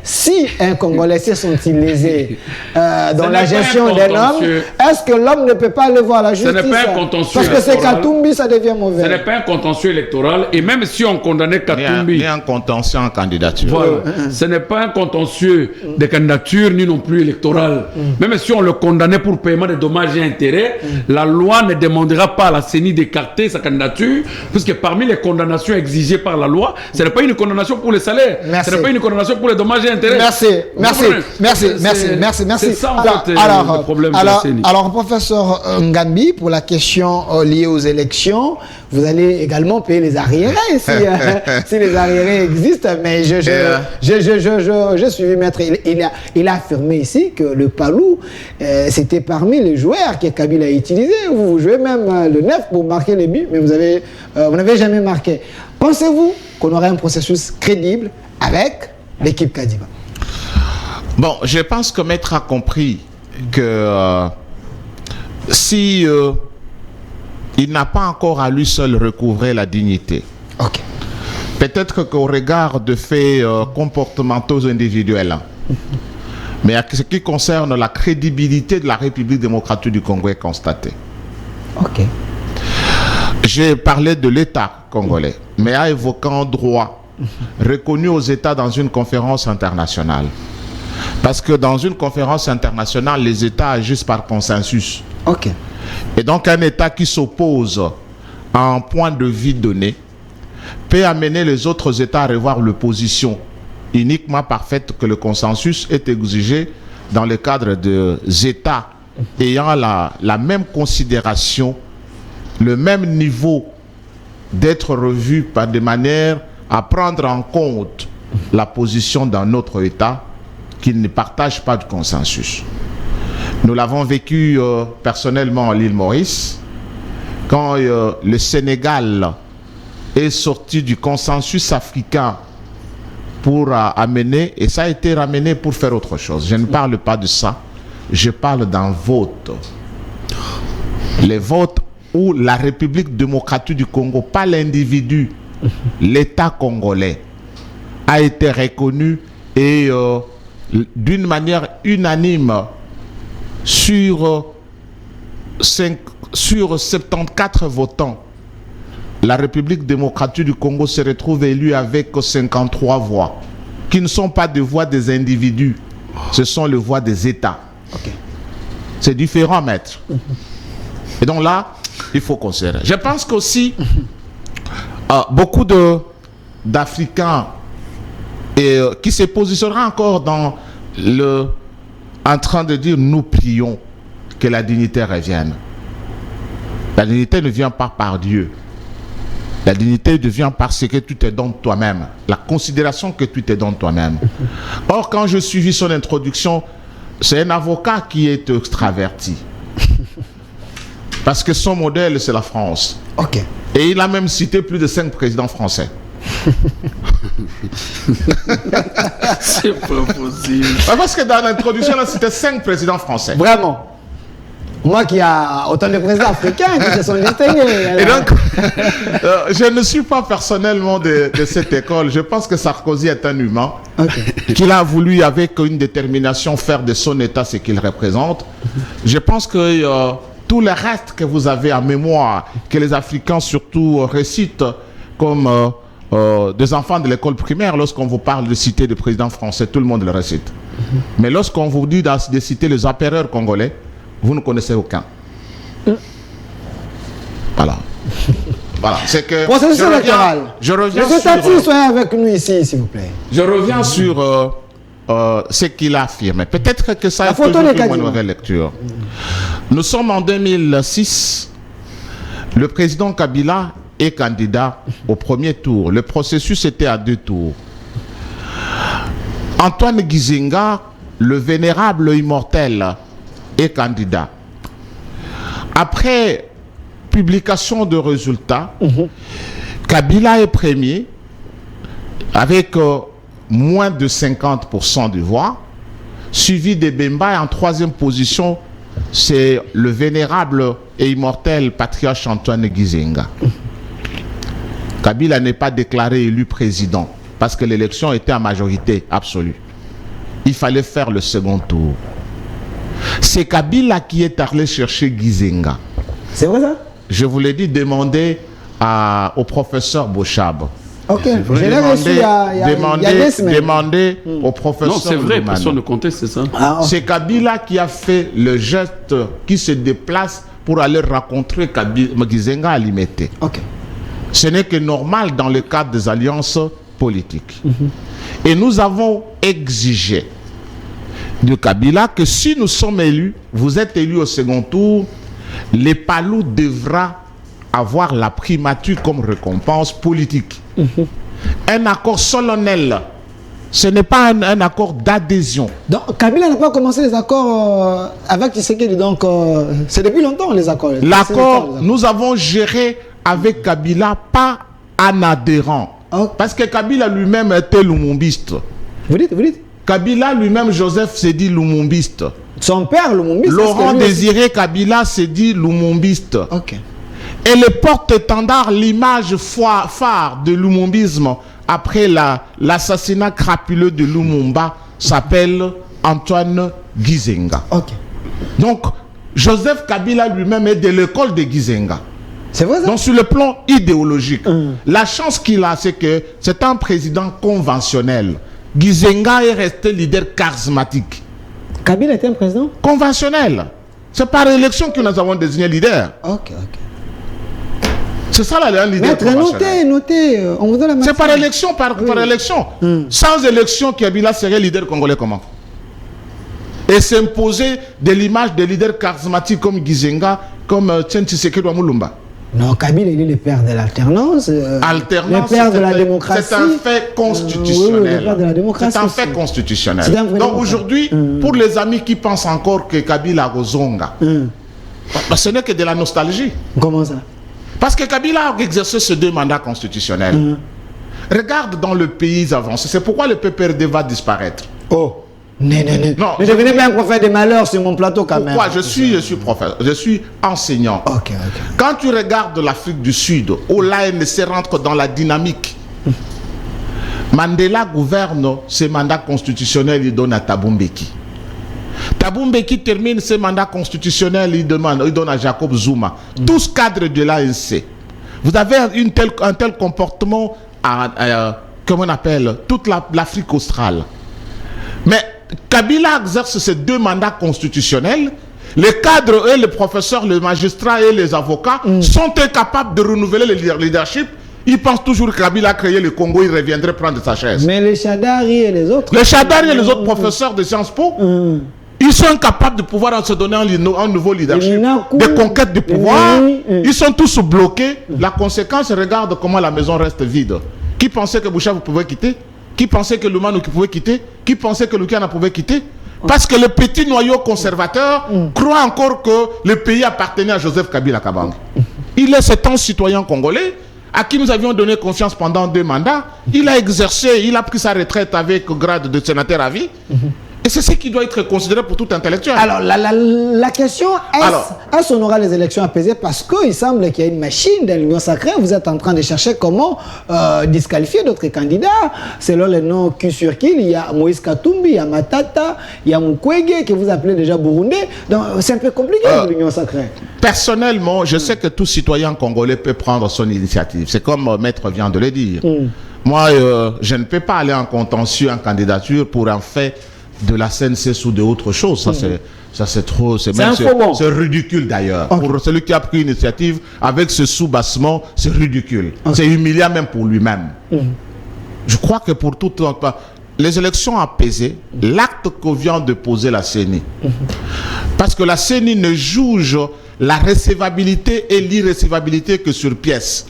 Si un Congolais se sent-il lésé dans la gestion d'un homme, est-ce que l'homme ne peut pas aller voir la justice? Ce n'est pas un contentieux. Parce que c'est Katumbi, ça devient mauvais. Ce n'est pas un contentieux électoral. Et même si on condamnait Katumbi... Ni un contentieux en candidature. Voilà. Ce n'est pas un contentieux de candidature, ni non plus électoral. Même si on le condamnait pour paiement de dommages et intérêts, la loi ne demandera pas à la CENI d'écarter sa candidature, puisque parmi les condamnations exigées par la loi, ce n'est pas une condamnation pour les salaires. Ce n'est pas une condamnation pour les dommages et intérêts. Merci. C'est ça en fait le problème de la CENI. Alors, professeur Ngambi, pour la question liée aux élections, vous allez également payer les arriérés si les arriérés existent. Mais je suis maître. Il a affirmé ici que le Palou, c'était parmi les joueurs que Kabila a utilisé. Vous jouez même le 9 pour marquer les buts, mais vous n'avez jamais marqué. Pensez-vous qu'on aurait un processus crédible avec l'équipe Kadima? Bon, je pense que Maître a compris que si il n'a pas encore à lui seul recouvrer la dignité, peut-être qu'au regard de faits comportementaux individuels, mais à ce qui concerne la crédibilité de la République démocratique du Congo est constatée. J'ai parlé de l'État congolais, mais en évoquant droit reconnu aux États dans une conférence internationale. Parce que dans une conférence internationale, les États agissent par consensus. Et donc un État qui s'oppose à un point de vue donné peut amener les autres États à revoir leur position uniquement par fait que le consensus est exigé dans le cadre des États ayant la même considération, le même niveau d'être revus par des manières à prendre en compte la position d'un autre État qui ne partage pas de consensus. Nous l'avons vécu personnellement à l'île Maurice, quand le Sénégal est sorti du consensus africain pour amener, et ça a été ramené pour faire autre chose. Je ne parle pas de ça, je parle d'un vote. Les votes où la République démocratique du Congo, pas l'individu, l'État congolais a été reconnu et d'une manière unanime sur 74 votants, la République démocratique du Congo se retrouve élue avec 53 voix, qui ne sont pas des voix des individus, ce sont les voix des États. C'est différent, maître. Et donc là, il faut considérer. Je pense qu'aussi, beaucoup d'Africains et qui se positionnera encore en train de dire nous prions que la dignité revienne. La dignité ne vient pas par Dieu. La dignité vient parce que tu te donnes toi-même. La considération que tu te donnes toi-même. Or, quand je suivis son introduction, c'est un avocat qui est extraverti. Parce que son modèle, c'est la France. Ok. Et il a même cité plus de 5 présidents français. C'est pas possible. Parce que dans l'introduction, là, c'était 5 présidents français. Vraiment. Moi qui a autant de présidents africains qui se sont distingués. Et donc, je ne suis pas personnellement de cette école. Je pense que Sarkozy est un humain. Qu'il a voulu, avec une détermination, faire de son État ce qu'il représente. Je pense que tout le reste que vous avez en mémoire, que les Africains surtout récitent comme des enfants de l'école primaire, lorsqu'on vous parle de citer des présidents français, tout le monde le récite. Mais lorsqu'on vous dit de citer les empereurs congolais, vous ne connaissez aucun. Voilà. Voilà. C'est que. Processus électoral. Je reviens Monsieur Tati, soyez avec nous ici, s'il vous plaît. Je reviens sur ce qu'il a affirmé. Peut-être que ça La a photo toujours des une nouvelle lecture. Nous sommes en 2006. Le président Kabila est candidat au premier tour. Le processus était à 2 tours. Antoine Gizenga, le vénérable immortel, est candidat. Après publication de résultats, Kabila est premier avec moins de 50% de voix, suivi de Bemba, et en 3e position, c'est le vénérable et immortel patriarche Antoine Gizenga. Kabila n'est pas déclaré élu président parce que l'élection était en majorité absolue. Il fallait faire le second tour. C'est Kabila qui est allé chercher Gizenga. C'est vrai ça? Je vous l'ai dit, demandez au professeur Bochab. Ok, je l'ai reçu il y a 2 semaines. Demandez au professeur. Non, c'est vrai, Lumana. personne ne conteste, c'est ça. C'est Kabila qui a fait le geste, qui se déplace pour aller rencontrer Gizenga à Limete. Ok. Ce n'est que normal dans le cadre des alliances politiques. Et nous avons exigé de Kabila que si nous sommes élus, vous êtes élus au second tour, les Palous devra avoir la primature comme récompense politique. Un accord solennel. Ce n'est pas un accord d'adhésion. Donc Kabila n'a pas commencé les accords avec Tshisekedi, donc c'est depuis longtemps les accords. L'accord, nous avons géré avec Kabila, pas en adhérent. Okay. Parce que Kabila lui-même était lumumbiste. Vous dites? Kabila lui-même, Joseph, s'est dit lumumbiste. Son père, lumumbiste. Laurent Désiré Kabila s'est dit lumumbiste. Ok. Et le porte-étendard, l'image phare de lumumbisme après l'assassinat crapuleux de Lumumba s'appelle Antoine Gizenga. Ok. Donc, Joseph Kabila lui-même est de l'école de Gizenga. C'est vrai ça? Donc, sur le plan idéologique, la chance qu'il a, c'est que c'est un président conventionnel. Gizenga est resté leader charismatique. Kabila était un président conventionnel. C'est par élection que nous avons désigné leader. Ok. C'est ça là, le leader Maître, conventionnel. notez. On vous donne la matière. C'est par élection, par élection. Sans élection, Kabila serait leader congolais comment? Et s'imposer de l'image des leaders charismatiques comme Gizenga, comme Tien Tshisekedi ou Mulumba. Non, Kabila, il est le père de l'alternance. Alternance, le père de la démocratie. C'est un fait constitutionnel. Oui, le père de la démocratie. C'est un fait constitutionnel. Donc aujourd'hui, pour les amis qui pensent encore que Kabila a Rozonga, ce n'est que de la nostalgie. Comment ça? Parce que Kabila a exercé ces 2 mandats constitutionnels. Regarde dans le pays avancé. C'est pourquoi le PPRD va disparaître. Oh. Non. Ne devenez pas un prophète de malheur sur mon plateau quand même. Pourquoi? Je suis professeur, je suis enseignant. Ok. Quand tu regardes l'Afrique du Sud, où l'ANC rentre dans la dynamique, Mandela gouverne ses mandats constitutionnels, il donne à Thabo Mbeki. Thabo Mbeki termine ses mandats constitutionnels, il donne à Jacob Zuma. Tous cadres de l'ANC. Vous avez un tel comportement comment on appelle, toute l'Afrique australe. Mais Kabila exerce ces 2 mandats constitutionnels. Les cadres et les professeurs, les magistrats et les avocats sont incapables de renouveler le leadership. Il pense toujours que Kabila a créé le Congo, il reviendrait prendre sa chaise. Mais les Chadari et les autres... Les Chadari et les autres professeurs de Sciences Po, ils sont incapables de pouvoir se donner un nouveau leadership, des conquêtes du pouvoir. Ils sont tous bloqués. La conséquence, regarde comment la maison reste vide. Qui pensait que Boucha vous pouvez quitter? Qui pensait que Lumanou pouvait quitter? Qui pensait que Lukiana pouvait quitter? Parce que le petit noyau conservateur croit encore que le pays appartenait à Joseph Kabila Kabange. C'est un citoyen congolais à qui nous avions donné confiance pendant 2 mandats. Il a exercé, il a pris sa retraite avec grade de sénateur à vie. Et c'est ce qui doit être considéré pour tout intellectuel. Alors, la question est-ce qu'on aura les élections apaisées? Parce qu'il semble qu'il y a une machine dans l'Union sacrée. Vous êtes en train de chercher comment disqualifier d'autres candidats. Selon les noms qui circulent, il y a Moïse Katumbi, il y a Matata, il y a Mukwege, que vous appelez déjà Burundais. Donc, c'est un peu compliqué pour l'Union sacrée. Personnellement, je sais que tout citoyen congolais peut prendre son initiative. C'est comme Maître vient de le dire. Moi, je ne peux pas aller en contentieux en candidature pour un fait de la CNCS ou de autre chose. Ça, c'est trop... C'est ridicule d'ailleurs. Pour celui qui a pris l'initiative, avec ce sous-bassement, c'est ridicule. C'est humiliant même pour lui-même. Je crois que pour tout... Les élections apaisées, l'acte que vient de poser la CENI, parce que la CENI ne juge la recevabilité et l'irrecevabilité que sur pièce.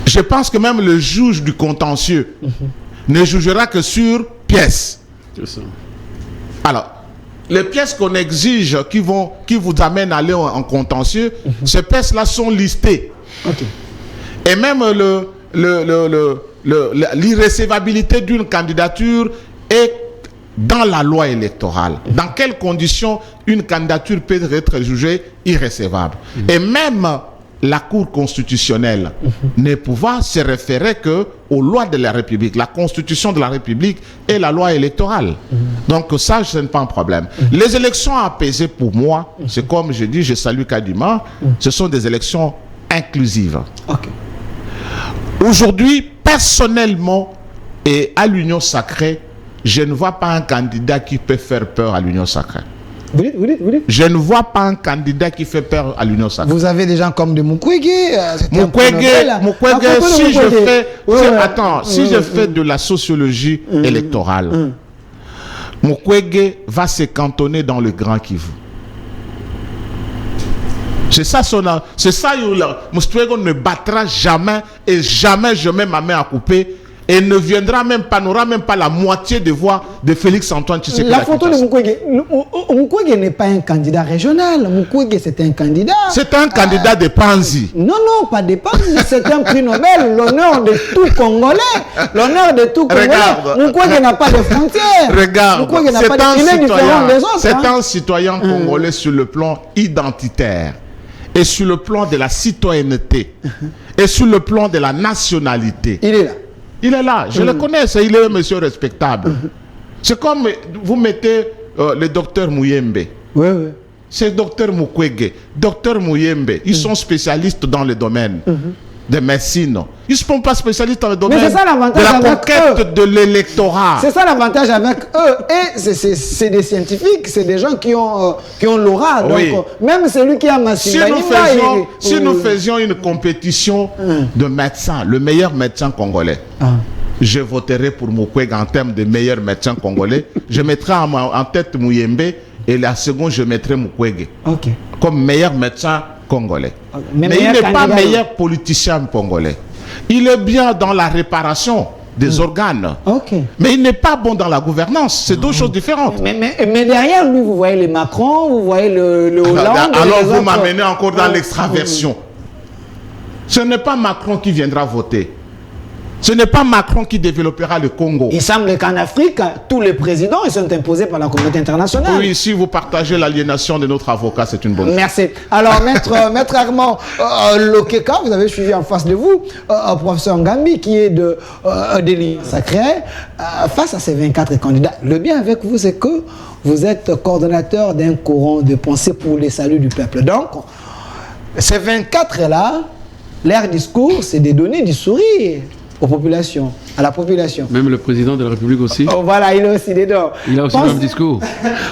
Je pense que même le juge du contentieux ne jugera que sur pièce. Alors, les pièces qu'on exige qui vous amènent à aller en contentieux, ces pièces-là sont listées. Et même l'irrecevabilité d'une candidature est dans la loi électorale. Dans quelles conditions une candidature peut être jugée irrecevable. Et même la Cour constitutionnelle ne pouvant se référer qu'aux lois de la République, la Constitution de la République et la loi électorale. Donc ça, ce n'est pas un problème. Les élections apaisées, pour moi, c'est comme je dis, je salue Kadima, ce sont des élections inclusives. Aujourd'hui, personnellement, et à l'Union sacrée, je ne vois pas un candidat qui peut faire peur à l'Union sacrée. Vous dites. Je ne vois pas un candidat qui fait peur à l'Union sacrée. Vous avez des gens comme de Mukwege. Mukwege, si je fais... si je fais de la sociologie électorale, Mukwege va se cantonner dans le Grand Kivu. C'est ça Mukwege ne battra jamais et jamais je mets ma main à couper. Et ne viendra même pas, n'aura même pas la moitié des voix de Félix Antoine Tshisekedi. La photo de Mukwege. Mukwege n'est pas un candidat régional. Mukwege, c'est un candidat. C'est un candidat de Panzi. Non, pas de Panzi. C'est un prix Nobel. L'honneur de tout Congolais. L'honneur de tout Congolais. Mukwege n'a pas de frontières. Regarde. C'est un citoyen congolais sur le plan identitaire. Et sur le plan de la citoyenneté. Et sur le plan de la nationalité. Il est là. Il est là, je le connais, il est un monsieur respectable. C'est comme vous mettez le docteur Mouyembe. C'est docteur Mukwege, docteur Mouyembe. Ils sont spécialistes dans le domaine de médecine. Ils ne sont pas spécialistes dans le domaine de la conquête de l'électorat. C'est ça l'avantage avec eux. Et c'est des scientifiques, c'est des gens qui ont l'aura. Donc, même celui qui a massivement... Si nous faisions une compétition de médecins, le meilleur médecin congolais, je voterai pour Mukwege en termes de meilleur médecin congolais. Je mettrai en tête Mouyembe et la seconde, je mettrai Mukwege comme meilleur médecin congolais. Mais il n'est pas meilleur politicien congolais. Il est bien dans la réparation des organes. Mais il n'est pas bon dans la gouvernance. C'est deux choses différentes. Mais derrière lui, vous voyez les Macron, vous voyez le Hollande. Alors vous m'amenez encore dans l'extraversion. Ce n'est pas Macron qui viendra voter. Ce n'est pas Macron qui développera le Congo. Il semble qu'en Afrique, tous les présidents ils sont imposés par la communauté internationale. Oui, si vous partagez l'aliénation de notre avocat, c'est une bonne chose. Merci. Alors, maître Armand Lokeka, vous avez suivi en face de vous, professeur Ngambi, qui est de l'Union sacrée, face à ces 24 candidats. Le bien avec vous, c'est que vous êtes coordonnateur d'un courant de pensée pour le salut du peuple. Donc, ces 24-là, leur discours, c'est de donner du sourire aux populations, à la population. Même le président de la République aussi. Voilà, il est aussi dedans. Il a aussi le même discours.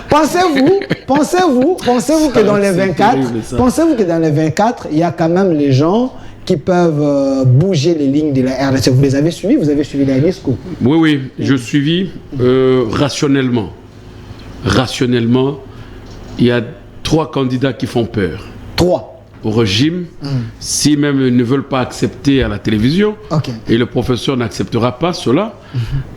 Pensez-vous que dans les 24, il y a quand même les gens qui peuvent bouger les lignes de la RDC. Vous les avez suivis? Vous avez suivi la UNESCO? Oui, oui, je suivis rationnellement. Rationnellement, il y a 3 candidats qui font peur. 3 au régime, si même ils ne veulent pas accepter à la télévision, et le professeur n'acceptera pas cela,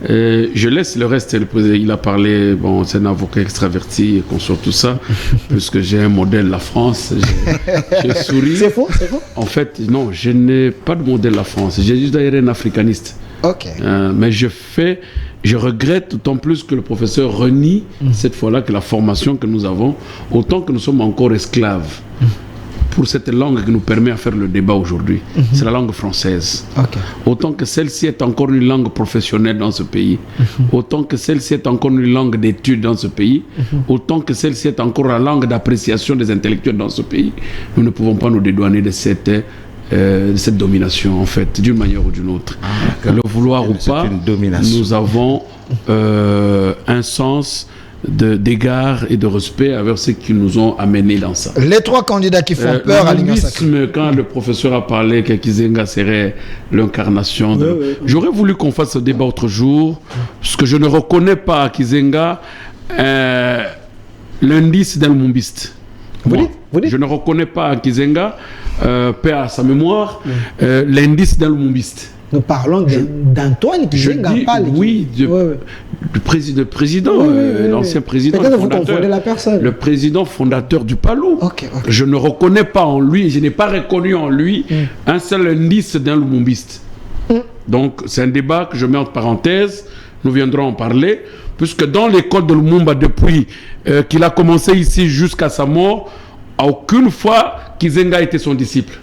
je laisse le reste. Il a parlé, bon, c'est un avocat extraverti et qu'on sort tout ça, puisque j'ai un modèle, la France, je souris. C'est faux, c'est faux? En fait, non, je n'ai pas de modèle, la France. J'ai juste d'ailleurs un africaniste. Mais je regrette d'autant plus que le professeur renie cette fois-là que la formation que nous avons, autant que nous sommes encore esclaves pour cette langue qui nous permet de faire le débat aujourd'hui. C'est la langue française. Autant que celle-ci est encore une langue professionnelle dans ce pays, autant que celle-ci est encore une langue d'études dans ce pays, autant que celle-ci est encore la langue d'appréciation des intellectuels dans ce pays, nous ne pouvons pas nous dédouaner de cette domination, en fait, d'une manière ou d'une autre. Le vouloir ou pas, nous avons un sens d'égard et de respect avec ceux qui nous ont amenés dans ça. Les 3 candidats qui font peur à l'Union sacrée. Quand le professeur a parlé que Kizenga serait l'incarnation de... J'aurais voulu qu'on fasse ce débat autre jour, parce que je ne reconnais pas à Kizenga l'indice d'un lumumbiste. Vous dites? Je ne reconnais pas à Kizenga, paix à sa mémoire, l'indice d'un lumumbiste. Nous parlons d'Antoine Kizenga, pas oui, du président, l'ancien président. Peut-être vous confondez la personne. Le président fondateur du PALU. Je ne reconnais pas en lui, je n'ai pas reconnu en lui un seul indice d'un lumumbiste. Donc c'est un débat que je mets entre parenthèses, nous viendrons en parler, puisque dans l'école de Lumumba, depuis qu'il a commencé ici jusqu'à sa mort, à aucune fois Kizenga était son disciple.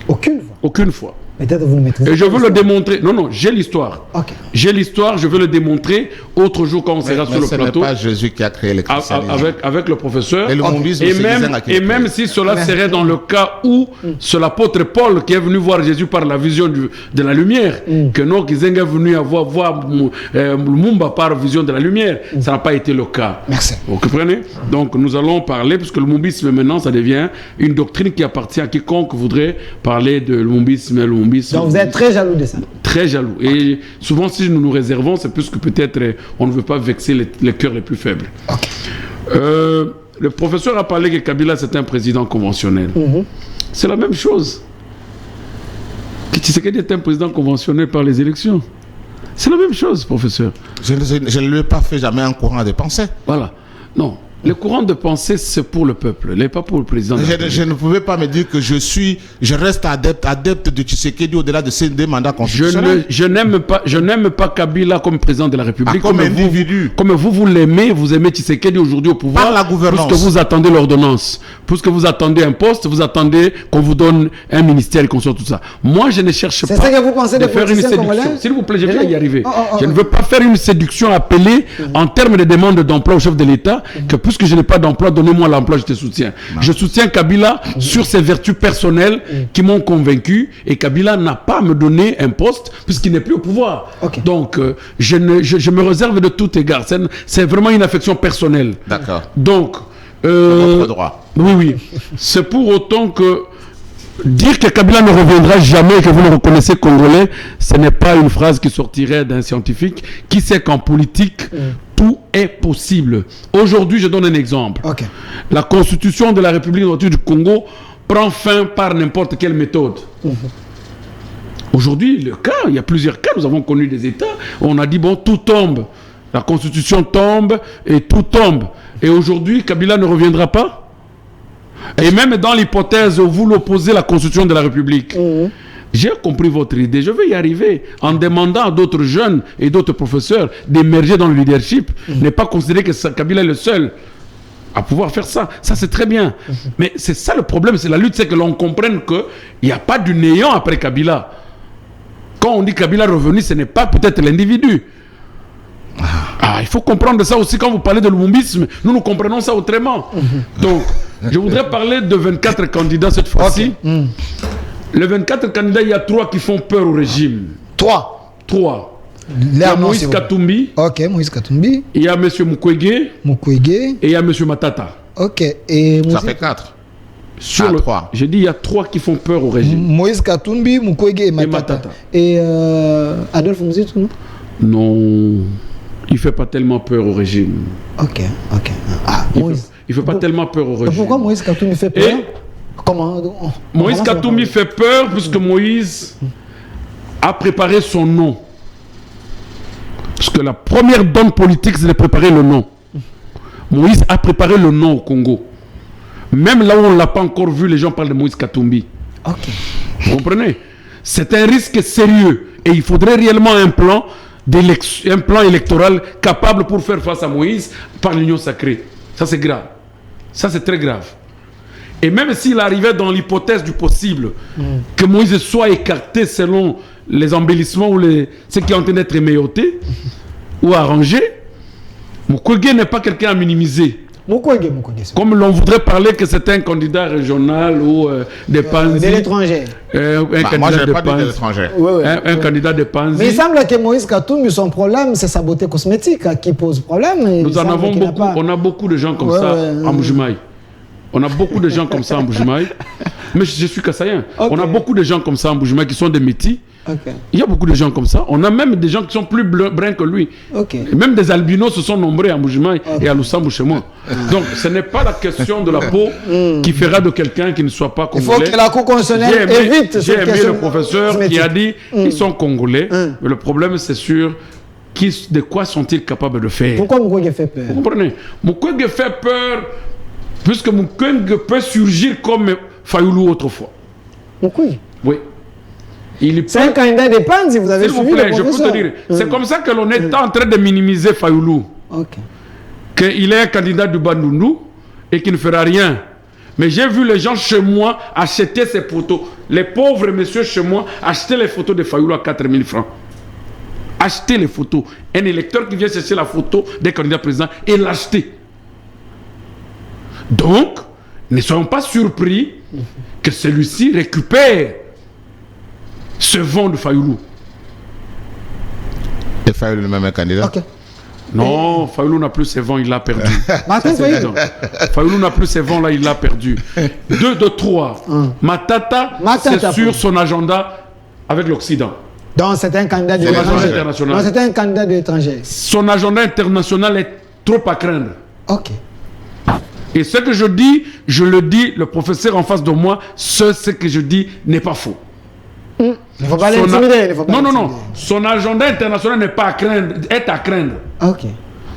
Aucune fois? Aucune fois. Vous et je veux le démontrer. Non, j'ai l'histoire. J'ai l'histoire, je veux le démontrer autre jour quand on sera sur le plateau. Ce n'est pas Jésus qui a créé le christianisme. Avec le professeur. Et même si cela serait dans le cas où c'est l'apôtre Paul qui est venu voir Jésus par la vision de la lumière, que non, Kizenga est venu voir Lumumba par vision de la lumière. Ça n'a pas été le cas. Merci. Vous comprenez? Donc nous allons parler, puisque le lumumbisme maintenant, ça devient une doctrine qui appartient à quiconque voudrait parler de lumumbisme. Donc vous êtes très jaloux de ça? Très jaloux. Et souvent, si nous nous réservons, c'est plus que peut-être on ne veut pas vexer les cœurs les plus faibles. Le professeur a parlé que Kabila, c'est un président conventionnel. C'est la même chose. Que Tshisekedi est un président conventionnel par les élections. C'est la même chose, professeur. Je ne lui ai pas fait jamais un courant de pensée. Voilà. Non. Le courant de pensée, c'est pour le peuple, n'est pas pour le président. Je ne pouvais pas me dire que je reste adepte de Tshisekedi au-delà de ces 2 mandats constitutionnels. Je n'aime pas Kabila comme président de la République. Comme individu. Comme vous l'aimez, vous aimez Tshisekedi aujourd'hui au pouvoir. Par la gouvernance. Puisque vous attendez l'ordonnance, puisque vous attendez un poste, vous attendez qu'on vous donne un ministère et qu'on soit tout ça. Moi, je ne cherche pas. C'est ça que vous pensez de faire une séduction. Congolais? S'il vous plaît, je vais y arriver. Je ne veux pas faire une séduction appelée en termes de demande d'emploi au chef de l'État, que puisque je n'ai pas d'emploi, donnez-moi l'emploi, je te soutiens. Je soutiens Kabila sur ses vertus personnelles qui m'ont convaincu, et Kabila n'a pas à me donner un poste puisqu'il n'est plus au pouvoir. Donc, je me réserve de tout égard. C'est vraiment une affection personnelle. D'accord. Donc, votre droit. Oui. C'est pour autant que dire que Kabila ne reviendra jamais et que vous le reconnaissez congolais, ce n'est pas une phrase qui sortirait d'un scientifique qui sait qu'en politique, tout est possible. Aujourd'hui, je donne un exemple. La constitution de la République du Congo prend fin par n'importe quelle méthode. Aujourd'hui, il y a plusieurs cas. Nous avons connu des États où on a dit, bon, tout tombe. La constitution tombe et tout tombe. Et aujourd'hui, Kabila ne reviendra pas. Et même dans l'hypothèse où vous l'opposez la constitution de la République, j'ai compris votre idée, je vais y arriver en demandant à d'autres jeunes et d'autres professeurs d'émerger dans le leadership, n'est pas considérer que Kabila est le seul à pouvoir faire ça. Ça, c'est très bien. Mais c'est ça le problème, c'est la lutte, c'est que l'on comprenne qu'il n'y a pas du néant après Kabila. Quand on dit Kabila revenu, ce n'est pas peut-être l'individu. Il faut comprendre ça aussi quand vous parlez de lumumbisme. Nous comprenons ça autrement. Donc, je voudrais parler de 24 candidats cette fois-ci. Les 24 candidats, il y a 3 qui font peur au régime. 3. Il y a Moïse Katumbi. Moïse Katumbi. Il y a M. Mukwege. Et il y a M. Matata. Et ça fait 4. trois. J'ai dit il y a 3 qui font peur au régime. Moïse Katumbi, Mukwege et Matata. Et Adolphe Muzito, non? Non, il ne fait pas tellement peur au régime. Ok. Ah, Moïse. Il ne fait pas tellement peur au régime. Pourquoi Moïse Katumbi fait peur? Comment Moïse Katumbi fait peur puisque Moïse a préparé son nom. Parce que la première donne politique, c'est de préparer le nom. Moïse a préparé le nom au Congo. Même là où on ne l'a pas encore vu, les gens parlent de Moïse Katumbi. Ok. Vous comprenez? C'est un risque sérieux. Et il faudrait réellement un plan électoral capable pour faire face à Moïse par l'union sacrée. Ça, c'est grave. Ça, c'est très grave. Et même s'il arrivait dans l'hypothèse du possible que Moïse soit écarté selon les embellissements ou ce qui est en train d'être éméoté ou arrangé, Mukwege n'est pas quelqu'un à minimiser. Mukwege. Comme l'on voudrait parler que c'est un candidat régional ou des Panzi. De l'étranger. Moi, je n'ai pas dit de l'étranger. Un candidat de Panzi. Mais il semble que Moïse Katumbi, son problème, c'est sa beauté cosmétique qui pose problème. Nous en avons beaucoup. On a beaucoup de gens comme ça en Mbujimayi. On a beaucoup de gens comme ça en Mbujimayi. Mais je suis Kassaïen. On a beaucoup de gens comme ça en Mbujimayi qui sont des métis. Il y a beaucoup de gens comme ça. On a même des gens qui sont plus bruns que lui. Et même des albinos se sont nombreux à Mbujimayi et à Lusambu chez moi. Donc ce n'est pas la question de la peau qui fera de quelqu'un qui ne soit pas congolais. Il faut que la Cour constitutionnelle évite. J'ai aimé le professeur qui a dit ils sont congolais. Mais le problème c'est sur de quoi sont-ils capables de faire. Pourquoi Mukwege fait peur? Vous comprenez? Mukwege fait peur puisque Mukwege peut surgir comme Fayoulou autrefois. Mukwege? Oui. C'est un candidat de Panzi, vous avez suivi le professeur. Je peux te dire. C'est comme ça que l'on est en train de minimiser Fayoulou. Qu'il est un candidat du Bandundu et qu'il ne fera rien. Mais j'ai vu les gens chez moi acheter ces photos. Les pauvres messieurs chez moi acheter les photos de Fayoulou à 4 000 francs. Acheter les photos. Un électeur qui vient chercher la photo des candidats présidents et l'acheter. Donc, ne soyons pas surpris que celui-ci récupère ce vent de Fayoulou. Et Fayoulou, le même candidat? Non, Fayoulou n'a plus ses vents, il l'a perdu. Fayoulou n'a plus ses vents, là, il l'a perdu. 2 de 3. Matata, c'est sur son agenda avec l'Occident. Donc c'est un candidat de l'étranger. Donc c'est un candidat de l'étranger. Son agenda international est trop à craindre. Et ce que je dis, je le dis, le professeur en face de moi, ce que je dis n'est pas faux. Il ne faut pas l'intimider. Non. Son agenda international n'est pas à craindre, est à craindre.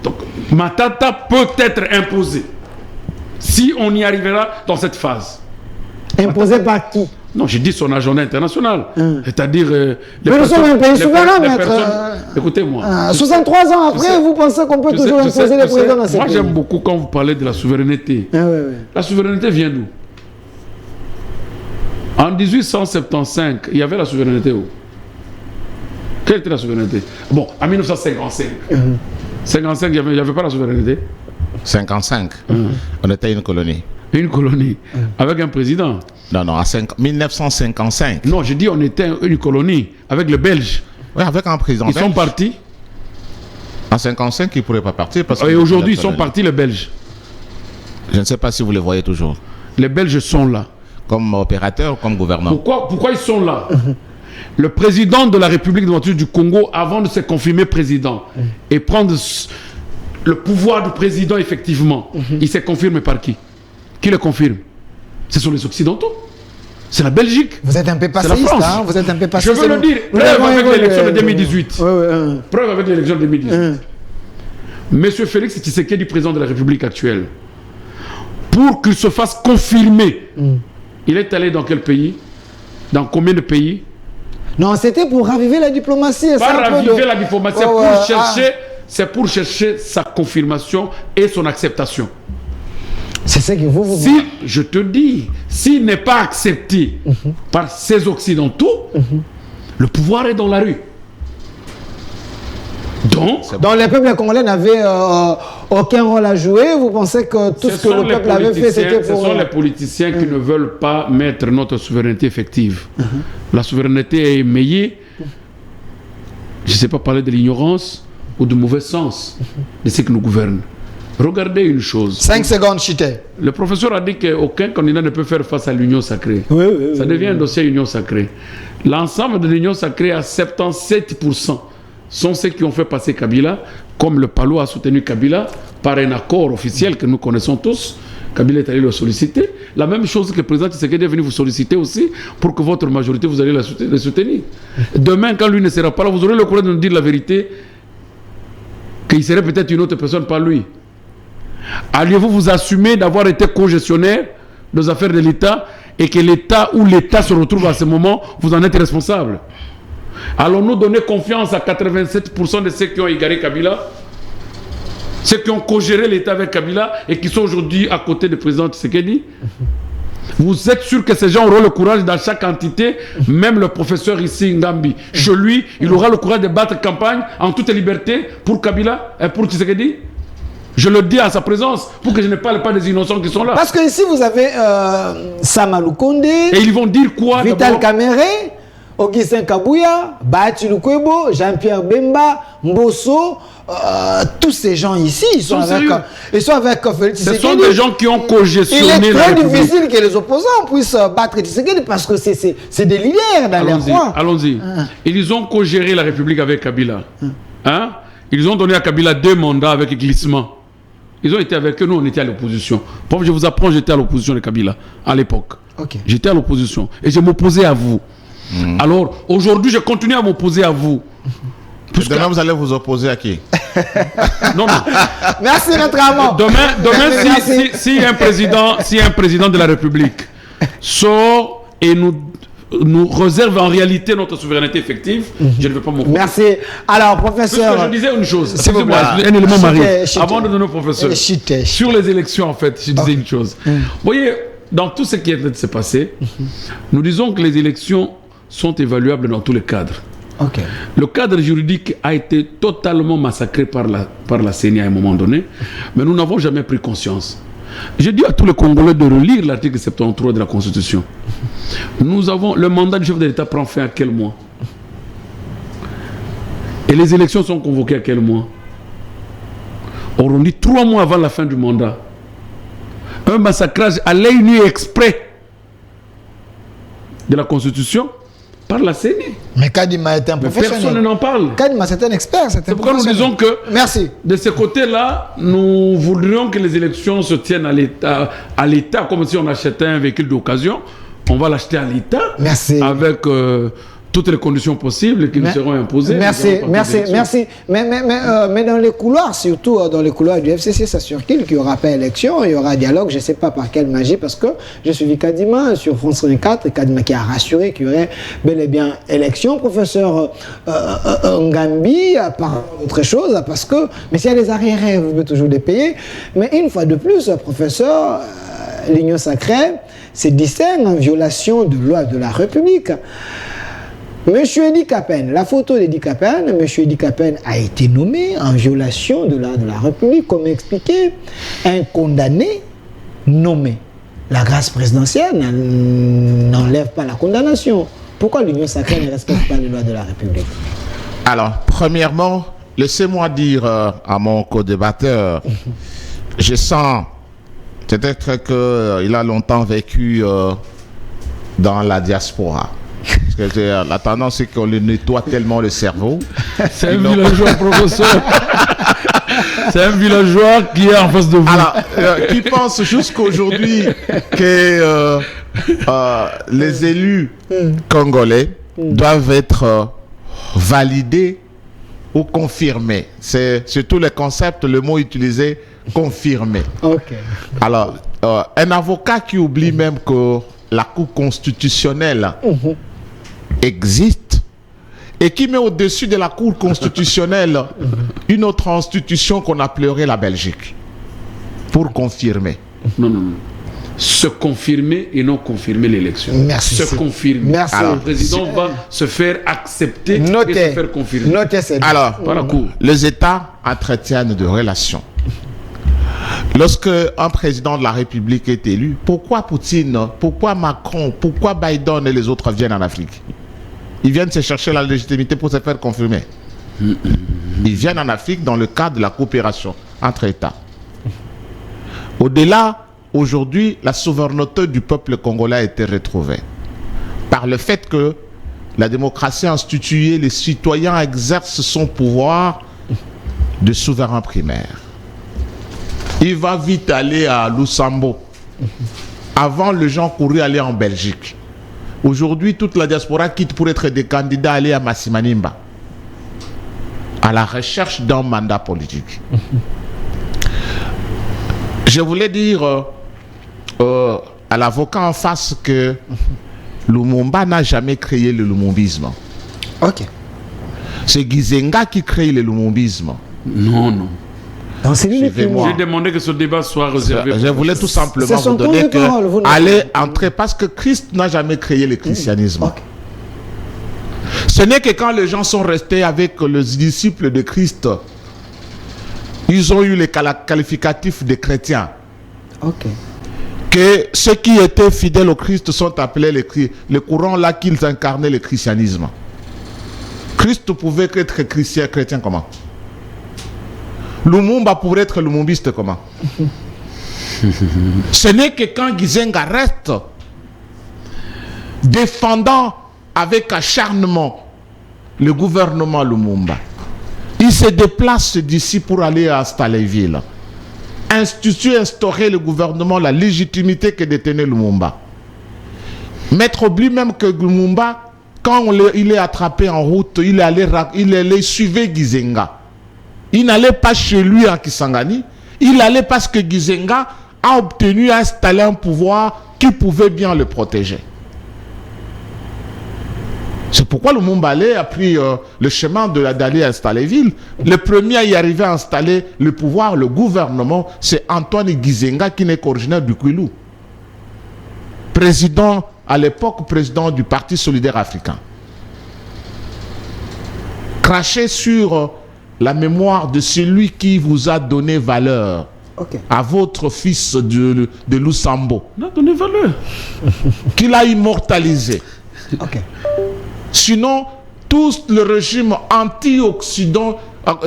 Donc, Matata peut être imposé si on y arrivera dans cette phase. Imposé par qui? Non, j'ai dit son agenda international. C'est-à-dire... mais nous sommes un pays souverain, maître. Écoutez-moi. 63 ans après, vous pensez qu'on peut toujours imposer les présidents dans ces pays? Moi, j'aime beaucoup quand vous parlez de la souveraineté. La souveraineté vient d'où? En 1875, il y avait la souveraineté où? Quelle était la souveraineté? Bon, en 1955. 55, il n'y avait pas la souveraineté. 55, on était une colonie. Une colonie, avec un président. Non, 1955. Non, je dis on était une colonie, avec les Belges. Oui, avec un président belge. Ils sont partis. En 55, ils ne pourraient pas partir. Parce et aujourd'hui, ils sont partis, les Belges. Je ne sais pas si vous les voyez toujours. Les Belges sont là. Comme opérateur ou comme gouvernant? Pourquoi ils sont là? Le président de la République démocratique du Congo, avant de se confirmer président et prendre le pouvoir du président, effectivement, il se confirme par qui? Qui le confirme? Ce sont les Occidentaux. C'est la Belgique. Vous êtes un peu passéiste, hein? Vous êtes un peu passéiste. Je veux le dire. Preuve avec l'élection de 2018. Preuve avec l'élection de 2018. Monsieur Félix Tshisekedi, président de la République actuelle, pour qu'il se fasse confirmer, il est allé dans quel pays? Dans combien de pays? Non, c'était pour raviver la diplomatie. Pas raviver la diplomatie, c'est pour chercher sa confirmation et son acceptation. C'est ce que vous si, je te dis, s'il n'est pas accepté par ces Occidentaux, le pouvoir est dans la rue. Donc les peuples congolais n'avaient aucun rôle à jouer. Vous pensez que tout ce que le peuple avait fait, c'était pour... Ce sont les politiciens qui ne veulent pas mettre notre souveraineté effective. La souveraineté est émayée. Je ne sais pas parler de l'ignorance ou du mauvais sens de ceux qui nous gouvernent. Regardez une chose. 5 secondes, Chité. Le professeur a dit qu'aucun candidat ne peut faire face à l'union sacrée. Ça devient un dossier union sacrée. L'ensemble de l'union sacrée, à 77%, sont ceux qui ont fait passer Kabila, comme le PALO a soutenu Kabila, par un accord officiel que nous connaissons tous. Kabila est allé le solliciter. La même chose que le président Tshisekedi est venu vous solliciter aussi pour que votre majorité, vous allez le soutenir. Demain, quand lui ne sera pas là, vous aurez le courage de nous dire la vérité, qu'il serait peut-être une autre personne, pas lui. Allez-vous vous assumer d'avoir été co-gestionnaire des affaires de l'État et que l'État, où l'État se retrouve à ce moment, vous en êtes responsable? Allons-nous donner confiance à 87% de ceux qui ont égaré Kabila, ceux qui ont co-géré l'État avec Kabila et qui sont aujourd'hui à côté du président Tshisekedi? Vous êtes sûr que ces gens auront le courage dans chaque entité, même le professeur ici, Ngambi, chez lui, il aura le courage de battre campagne en toute liberté pour Kabila et pour Tshisekedi? Je le dis à sa présence pour que je ne parle pas des innocents qui sont là. Parce que ici, vous avez Samalou Kondé. Et ils vont dire quoi? Vital Kamere, Augustin Kabouya, Bahati Lukwebo, Jean-Pierre Bemba, Mbosso. Tous ces gens ici, ils sont avec Félix Tshisekedi. Ce sont des gens qui ont co-gestionné. Il est très difficile que les opposants puissent battre Tshisekedi parce que c'est des leaders dans leur coin. Allons-y. Ils ont co-géré la République avec Kabila. Ils ont donné à Kabila 2 mandats avec glissement. Ils ont été avec eux, nous on était à l'opposition. Je vous apprends, j'étais à l'opposition de Kabila à l'époque. J'étais à l'opposition et je m'opposais à vous. Alors aujourd'hui, je continue à m'opposer à vous. Demain, vous allez vous opposer à qui? Non. Merci notre amant. Demain, si un président de la République sort et nous réserve en réalité notre souveraineté effective, je ne veux pas m'opposer. Merci. Alors, professeur... Je disais une chose, un élément marié, avant de donner au professeur. Sur les élections, en fait, je disais une chose. Vous voyez, dans tout ce qui est en train de se passer, nous disons que les élections sont évaluables dans tous les cadres. Le cadre juridique a été totalement massacré par la CENI à un moment donné, mais nous n'avons jamais pris conscience. Je dis à tous les Congolais de relire l'article 73 de la Constitution. Le mandat du chef de l'État prend fin à quel mois? Et les élections sont convoquées à quel mois? On dit 3 mois avant la fin du mandat. Un massacrage à l'œil nu exprès de la Constitution par la CENI. Mais Kadima est un professionnel. Personne n'en parle. Kadima, c'est un expert. C'est pourquoi nous disons que de ce côté-là, nous voudrions que les élections se tiennent à l'État, comme si on achetait un véhicule d'occasion. On va l'acheter à l'État avec toutes les conditions possibles qui nous seront imposées. Merci. Mais dans les couloirs, surtout dans les couloirs du FCC, ça circule qu'il n'y aura pas élection, il y aura dialogue, je ne sais pas par quelle magie, parce que j'ai suivi Kadima sur France 24, Kadima qui a rassuré qu'il y aurait bel et bien élection. Professeur Ngambi parle d'autre chose, parce que, mais s'il y a des arriérés, vous pouvez toujours les payer. Mais une fois de plus, professeur, l'union sacrée se distingue en violation de loi de la République. Monsieur Edi Kapen, la photo d'Edi Kapen, Monsieur Edi Kapen a été nommé en violation de la République, comme expliqué, un condamné nommé. La grâce présidentielle n'enlève pas la condamnation. Pourquoi l'Union sacrée ne respecte pas les lois de la République? Alors, premièrement, laissez-moi dire à mon co-débatteur, je sens peut-être qu'il a longtemps vécu dans la diaspora. Parce que la tendance, c'est qu'on lui nettoie tellement le cerveau. C'est un villageois, professeur. C'est un villageois qui est en face de vous. Alors, qui pense jusqu'aujourd'hui que les élus congolais doivent être validés ou confirmés. C'est surtout le concept, le mot utilisé, confirmé. Alors, un avocat qui oublie même que la Cour constitutionnelle existe et qui met au-dessus de la Cour constitutionnelle une autre institution qu'on appellerait la Belgique pour confirmer. Non. Se confirmer et non confirmer l'élection. Merci. Se confirmer. Merci. Alors, le président va se faire accepter et se faire confirmer. Alors, par la Cour, les États entretiennent de relations. Lorsque un président de la République est élu, pourquoi Poutine, pourquoi Macron, pourquoi Biden et les autres viennent en Afrique? Ils viennent se chercher la légitimité pour se faire confirmer. Ils viennent en Afrique dans le cadre de la coopération entre États. Au-delà, aujourd'hui, la souveraineté du peuple congolais a été retrouvée par le fait que la démocratie instituée, les citoyens exercent son pouvoir de souverain primaire. Il va vite aller à Lusambo. Avant, les gens couraient aller en Belgique. Aujourd'hui, toute la diaspora quitte pour être des candidats aller à Massimanimba, à la recherche d'un mandat politique. Je voulais dire à l'avocat en face que Lumumba n'a jamais créé le lumumbisme. Ok. C'est Gizenga qui crée le lumumbisme. Non, non. C'est lui qui Suivez-moi. J'ai demandé que ce débat soit réservé. Je voulais tout simplement C'est son vous donner temps de parole, vous que n'avez allez pas. entrer parce que Christ n'a jamais créé le christianisme. Ok. Ce n'est que quand les gens sont restés avec les disciples de Christ, ils ont eu les qualificatifs de chrétiens. Ok. Que ceux qui étaient fidèles au Christ sont appelés les courants là qu'ils incarnaient le christianisme. Christ pouvait être chrétien comment? Lumumba pourrait être lumumbiste comment? Ce n'est que quand Gizenga reste défendant avec acharnement le gouvernement Lumumba, il se déplace d'ici pour aller à Staléville, instaurer le gouvernement, la légitimité que détenait Lumumba. Mettre lui-même que Lumumba, quand il est attrapé en route, il allait suivre Gizenga. Il n'allait pas chez lui à Kisangani, il allait parce que Gizenga a obtenu à installer un pouvoir qui pouvait bien le protéger. C'est pourquoi Lumumba a pris le chemin d'aller installer ville. Le premier à y arriver à installer le pouvoir, le gouvernement, c'est Antoine Gizenga qui n'est qu'originaire du Kwilu. Président, à l'époque, président du Parti solidaire africain. Craché sur la mémoire de celui qui vous a donné valeur. Ok. À votre fils de Lusambo. Non, donnez valeur. Qu'il a immortalisé. Ok. Sinon, tout le régime anti-occident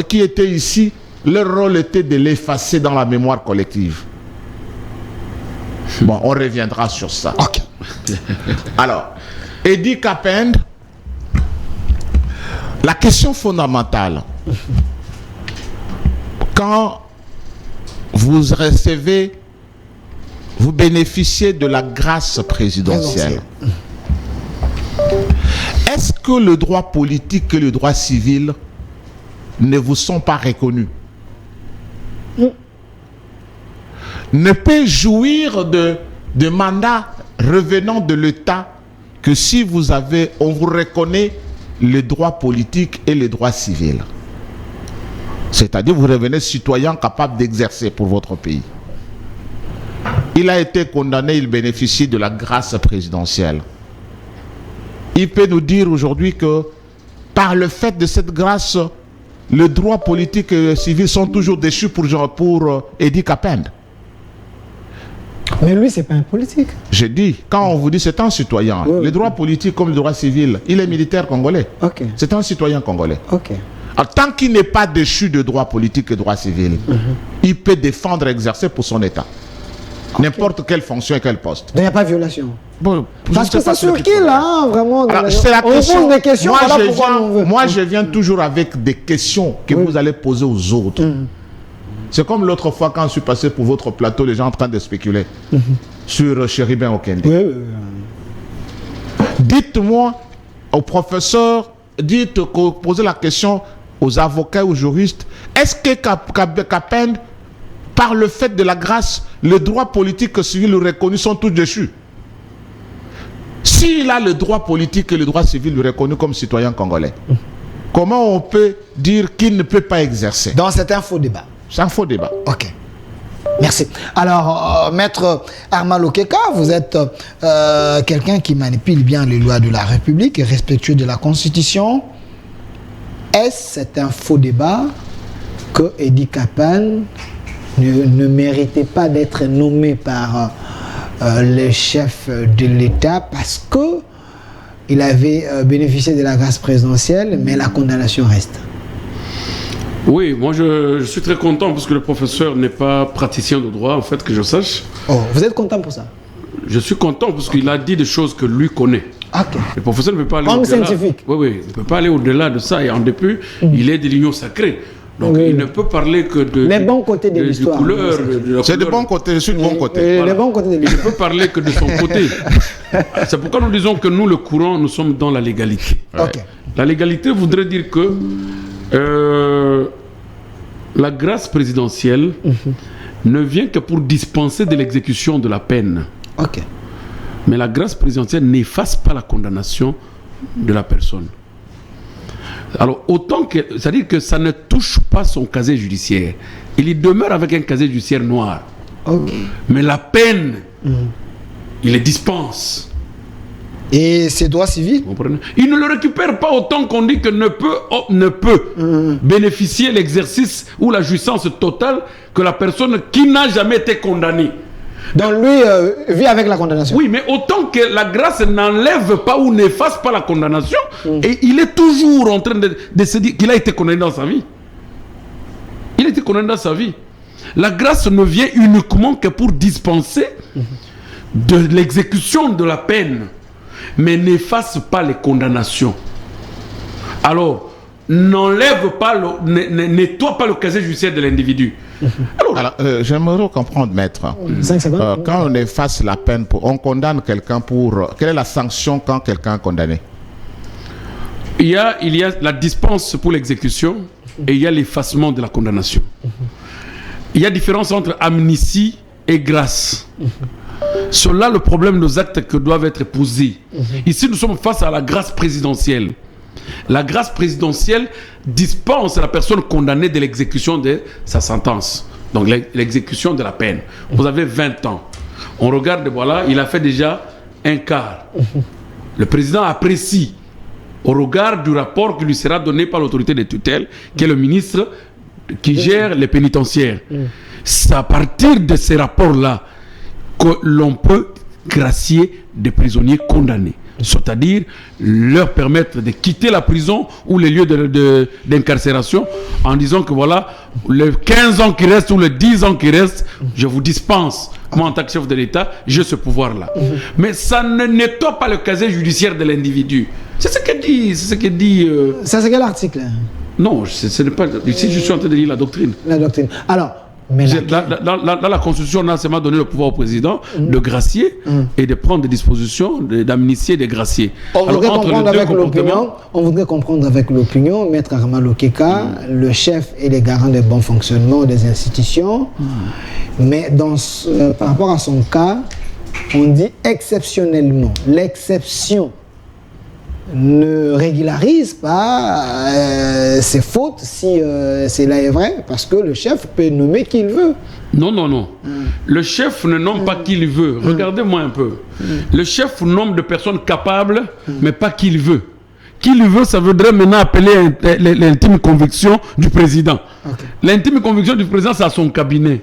qui était ici, leur rôle était de l'effacer dans la mémoire collective. Bon, on reviendra sur ça. Ok. Alors, Edi Kapend, la question fondamentale, quand vous recevez, vous bénéficiez de la grâce présidentielle, est-ce que le droit politique et le droit civil ne vous sont pas reconnus? Ne peut jouir de mandats revenant de l'État que si vous avez, on vous reconnaît les droits politiques et les droits civils. C'est-à-dire vous revenez citoyen capable d'exercer pour votre pays. Il a été condamné, il bénéficie de la grâce présidentielle. Il peut nous dire aujourd'hui que par le fait de cette grâce, les droits politiques et civils sont toujours déchus pour Edi Kapend. Mais lui, c'est pas un politique. J'ai dit, quand on vous dit c'est un citoyen, Oui, les droits politiques comme les droits civils, il est militaire congolais. Ok. C'est un citoyen congolais. Ok. Alors, tant qu'il n'est pas déchu de droits politiques et droits civils, il peut défendre et exercer pour son État. N'importe quelle fonction et quel poste. Il n'y a pas de violation. Bon, Parce que c'est sur qui, là, hein, vraiment. Alors, c'est la on question. pose des questions, Moi, voilà pourquoi on veut. je viens toujours avec des questions que vous allez poser aux autres. C'est comme l'autre fois quand je suis passé pour votre plateau, les gens en train de spéculer sur Chéribin Okende. Oui, oui, oui. Dites-moi aux professeurs, posez la question aux avocats, aux juristes, est-ce que Kapend, par le fait de la grâce, les droits politiques et civils reconnus sont tous déchus? S'il a le droit politique et le droit civil reconnu comme citoyen congolais, comment on peut dire qu'il ne peut pas exercer? Donc c'est un faux débat. C'est un faux débat. Ok. Merci. Alors, Maître Armand Lokeka, vous êtes quelqu'un qui manipule bien les lois de la République et respectueux de la Constitution. Est-ce c'est un faux débat que Edi Kapend ne méritait pas d'être nommé par le chef de l'État parce que il avait bénéficié de la grâce présidentielle, mais la condamnation reste? Oui, moi je suis très content parce que le professeur n'est pas praticien de droit, en fait, que je sache. Oh, vous êtes content pour ça? Je suis content parce qu'il a dit des choses que lui connaît. Ok. Le professeur ne peut pas aller Homme au-delà. scientifique. Oui, il ne peut pas aller au-delà de ça. Et en dépit, il est de l'union sacrée. Donc il ne peut parler que de les bons côtés de l'histoire. C'est de bon côté, je suis de bon côté. Les bons côtés de Il ne l'histoire. peut parler que de son côté. C'est pourquoi nous disons que nous, le courant, nous sommes dans la légalité. Ok. La légalité voudrait dire que la grâce présidentielle ne vient que pour dispenser de l'exécution de la peine. Ok. Mais la grâce présidentielle n'efface pas la condamnation de la personne. Alors, autant que... C'est-à-dire que ça ne touche pas son casier judiciaire. Il y demeure avec un casier judiciaire noir. Ok. Mais la peine, il les dispense. Et ses droits civils? Vous comprenez? Il ne le récupère pas autant qu'on dit que ne peut bénéficier l'exercice ou la jouissance totale que la personne qui n'a jamais été condamnée. Donc lui vit avec la condamnation. Oui, mais autant que la grâce n'enlève pas ou n'efface pas la condamnation, et il est toujours en train de se dire qu'il a été condamné dans sa vie. Il a été condamné dans sa vie. La grâce ne vient uniquement que pour dispenser de l'exécution de la peine, mais n'efface pas les condamnations. Alors, n'enlève pas, nettoie pas le casier judiciaire de l'individu. Alors, j'aimerais comprendre, maître. 5 secondes. Quand on efface la peine, on condamne quelqu'un pour... Quelle est la sanction quand quelqu'un est condamné? Il y a la dispense pour l'exécution et il y a l'effacement de la condamnation. Il y a différence entre amnistie et grâce. C'est là le problème des actes que doivent être posés. Ici, nous sommes face à la grâce présidentielle. La grâce présidentielle dispense la personne condamnée de l'exécution de sa sentence. Donc l'exécution de la peine. Vous avez 20 ans. On regarde, voilà, il a fait déjà un quart. Le président apprécie, au regard du rapport qui lui sera donné par l'autorité de tutelle, qui est le ministre qui gère les pénitentiaires. C'est à partir de ces rapports-là que l'on peut gracier des prisonniers condamnés. C'est-à-dire leur permettre de quitter la prison ou les lieux d'incarcération en disant que voilà, les 15 ans qui restent ou les 10 ans qui restent, je vous dispense. Moi, en tant que chef de l'État, j'ai ce pouvoir-là. Mais ça ne nettoie pas le casier judiciaire de l'individu. C'est ce que dit... Ça, c'est quel article? Non, ce n'est pas... Ici, je suis en train de lire la doctrine. La doctrine. Alors... Mais dans la Constitution, on a seulement donné le pouvoir au président de gracier et de prendre des dispositions, d'amnistier et de gracier. On voudrait comprendre avec l'opinion, Maître Armand Lokeka, le chef et les garants du bon fonctionnement des institutions. Mais par rapport à son cas, on dit exceptionnellement. L'exception ne régularise pas ses fautes si cela est vrai, parce que le chef peut nommer qui il veut. Non. Le chef ne nomme pas qui il veut. Regardez-moi un peu. Le chef nomme de personnes capables, mais pas qui il veut. Qui il veut, ça voudrait maintenant appeler l'intime conviction du président. Okay. L'intime conviction du président, c'est à son cabinet.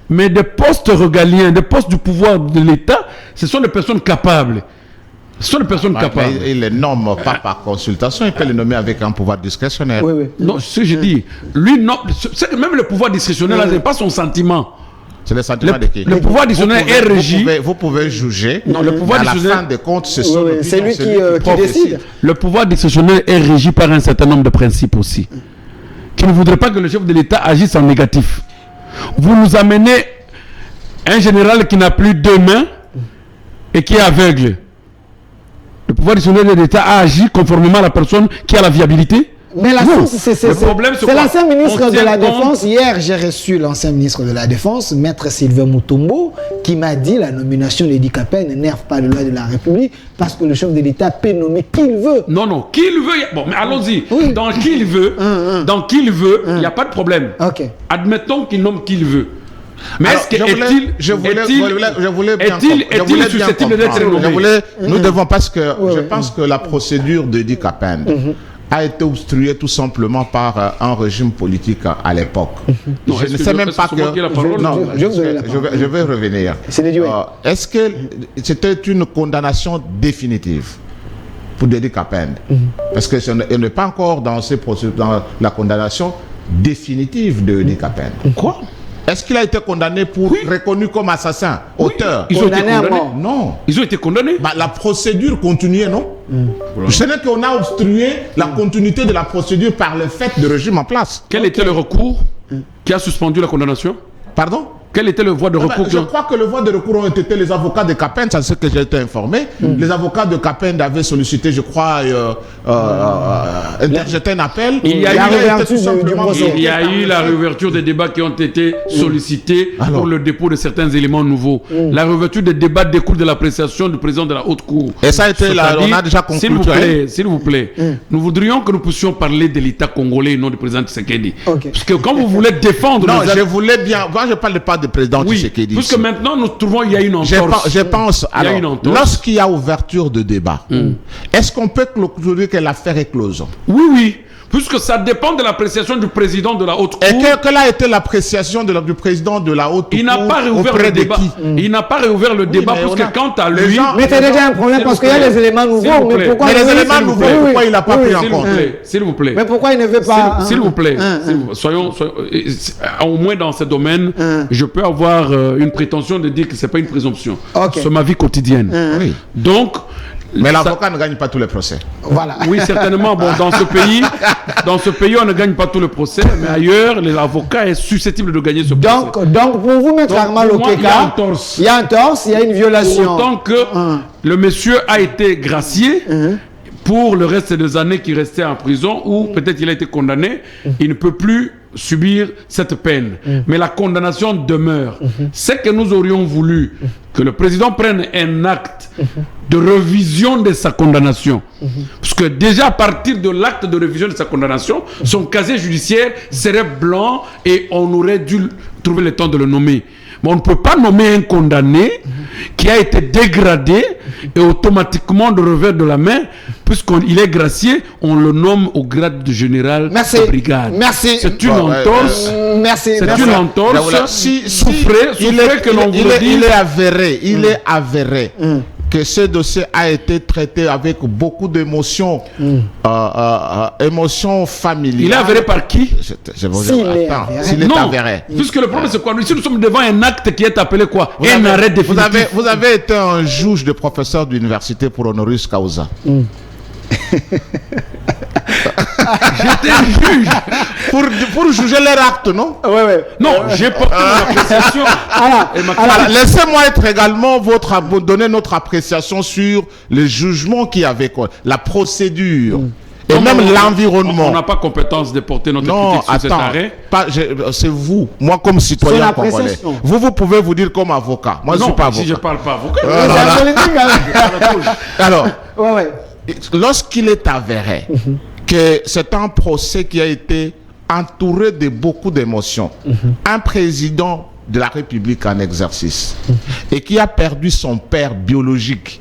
Mais des postes régaliens, des postes du pouvoir de l'État, ce sont des personnes capables. Ce sont les personnes capables. Il ne les nomme pas par consultation, il peut les nommer avec un pouvoir discrétionnaire. Oui. Non, ce que je dis, lui, non, c'est que même le pouvoir discrétionnaire, là, ce n'est pas son sentiment. C'est le sentiment de qui? Le pouvoir discrétionnaire est régi. Vous pouvez juger. Non, le pouvoir discrétionnaire. À la fin des comptes, c'est lui qui décide. Le pouvoir discrétionnaire est régi par un certain nombre de principes aussi. Qui ne voudrait pas que le chef de l'État agisse en négatif. Vous nous amenez un général qui n'a plus deux mains et qui est aveugle. Le pouvoir discrétionnaire de l'État a agi conformément à la personne qui a la viabilité. Mais c'est l'ancien ministre de la Défense. Hier, j'ai reçu l'ancien ministre de la Défense, Maître Sylvain Mutombo, qui m'a dit la nomination d'Edi Kapene n'énerve pas le loi de la République parce que le chef de l'État peut nommer qui il veut. Non, qui il veut. Bon, mais allons-y. Oui. Dans qui il veut, il n'y a pas de problème. Okay. Admettons qu'il nomme qui il veut. Mais je voulais susceptible d'être nommé? Nous devons, parce que je pense que la procédure d'Edi Kapene a été obstruée tout simplement par un régime politique à l'époque. Je ne sais même pas que... Je vais revenir. Est-ce que c'était une condamnation définitive pour Edi Kapene? Parce que ce n'est pas encore dans la condamnation. définitive de Denis Capen. Quoi? Est-ce qu'il a été condamné pour reconnu comme assassin, auteur? Ils ont été Condamné à condamnés. mort. Non. Ils ont été condamnés. Bah, la procédure continuait, non? Ce n'est qu'on a obstrué la continuité de la procédure par le fait de régime en place. Quel était le recours qui a suspendu la condamnation? Pardon? Quel était le voie de Ah ben, recours je crois que le voie de recours ont été les avocats de Capen, c'est ce que j'ai été informé. Les avocats de Capen avaient sollicité, je crois, interjeté un appel. Il y a eu la été réouverture tout simplement du procès. bloqué Il y a par eu le la fait- réouverture des débats qui ont été sollicités Alors. pour le dépôt de certains éléments nouveaux. La réouverture des débats découle de l'appréciation du président de la Haute Cour. Et ça a été là, C'est-à-dire, on a déjà conclu. S'il vous plaît, nous voudrions que nous puissions parler de l'État congolais et non du président Tshisekedi. Ok. Parce que quand vous voulez défendre... Non, les je voulais bien. Moi, je ne parle pas du président oui, Tshisekedi. puisque ici. maintenant nous trouvons il y a une Je entorse. pense, Il y a alors, une entorse. lorsqu'il y a ouverture de débat, est-ce qu'on peut clôturer que l'affaire est close? Oui, oui. Puisque ça dépend de l'appréciation du président de la Haute Cour. Et quelle a été l'appréciation du président de la Haute Cour? Il n'a pas réouvert auprès le de débat. qui? Il n'a pas réouvert le débat mais puisque on a- quant à les lui... gens- Mais c'est déjà un problème S'il parce vous qu'il y a plaît. les éléments S'il nouveaux. vous Mais plaît. pourquoi Mais les il- éléments s'il vous nouveaux, plaît, oui, pourquoi il n'a pas oui, pris en s'il compte? vous plaît. S'il vous plaît. Mais pourquoi il ne veut pas... S'il vous plaît, soyons, au moins dans ce domaine, je peux avoir une prétention de dire que c'est pas une présomption. Ok. C'est ma vie quotidienne. Oui. Donc, Mais ça- l'avocat ne gagne pas tous les procès. Voilà. oui, certainement. Bon, dans ce pays, on ne gagne pas tout le procès, mais ailleurs, l'avocat est susceptible de gagner ce procès. Donc, pour vous, Maître Donc, Armand pour moi, il y a un Lokeka, torse. il y a un torse, il y a une violation. Autant que le monsieur a été gracié pour le reste des années qu'il restait en prison, ou peut-être il a été condamné, il ne peut plus subir cette peine. Mais la condamnation demeure. C'est que nous aurions voulu que le président prenne un acte de révision de sa condamnation. Parce que déjà à partir de l'acte de révision de sa condamnation, son casier judiciaire serait blanc et on aurait dû trouver le temps de le nommer. Mais on ne peut pas nommer un condamné qui a été dégradé et automatiquement de revers de la main, puisqu'il est gracié, on le nomme au grade de général Merci. de brigade. Merci. C'est une Bon, entorse. Merci. C'est merci. une entorse. Souffrez que l'on vous le dise. Il est avéré que ce dossier a été traité avec beaucoup d'émotions, émotions familiales. Il est avéré par qui? Je vous S'il est attends, avéré. s'il est Non, avéré. puisque le problème c'est quoi? Ici nous sommes devant un acte qui est appelé quoi? Vous Un avez- arrêt définitif. vous avez été un juge de professeur d'université pour honoris causa. J'étais juge. Pour juger leur acte, non? Ouais, ouais. Non, j'ai porté mon appréciation. Et ma- Alors, laissez-moi être également donner notre appréciation sur le jugement qu'il y avait, quoi, la procédure et Comme même on l'environnement. n'a pas compétence de porter notre Non, critique sur cet attends, arrêt. c'est vous, moi comme citoyen Son congolais. appréciation. Vous pouvez vous dire comme avocat. Moi, je ne Non, suis pas si je avocat. parle pas avocat. C'est un politique, hein. Alors, Ouais, ouais. lorsqu'il est avéré que c'est un procès qui a été entouré de beaucoup d'émotions, un président de la République en exercice et qui a perdu son père biologique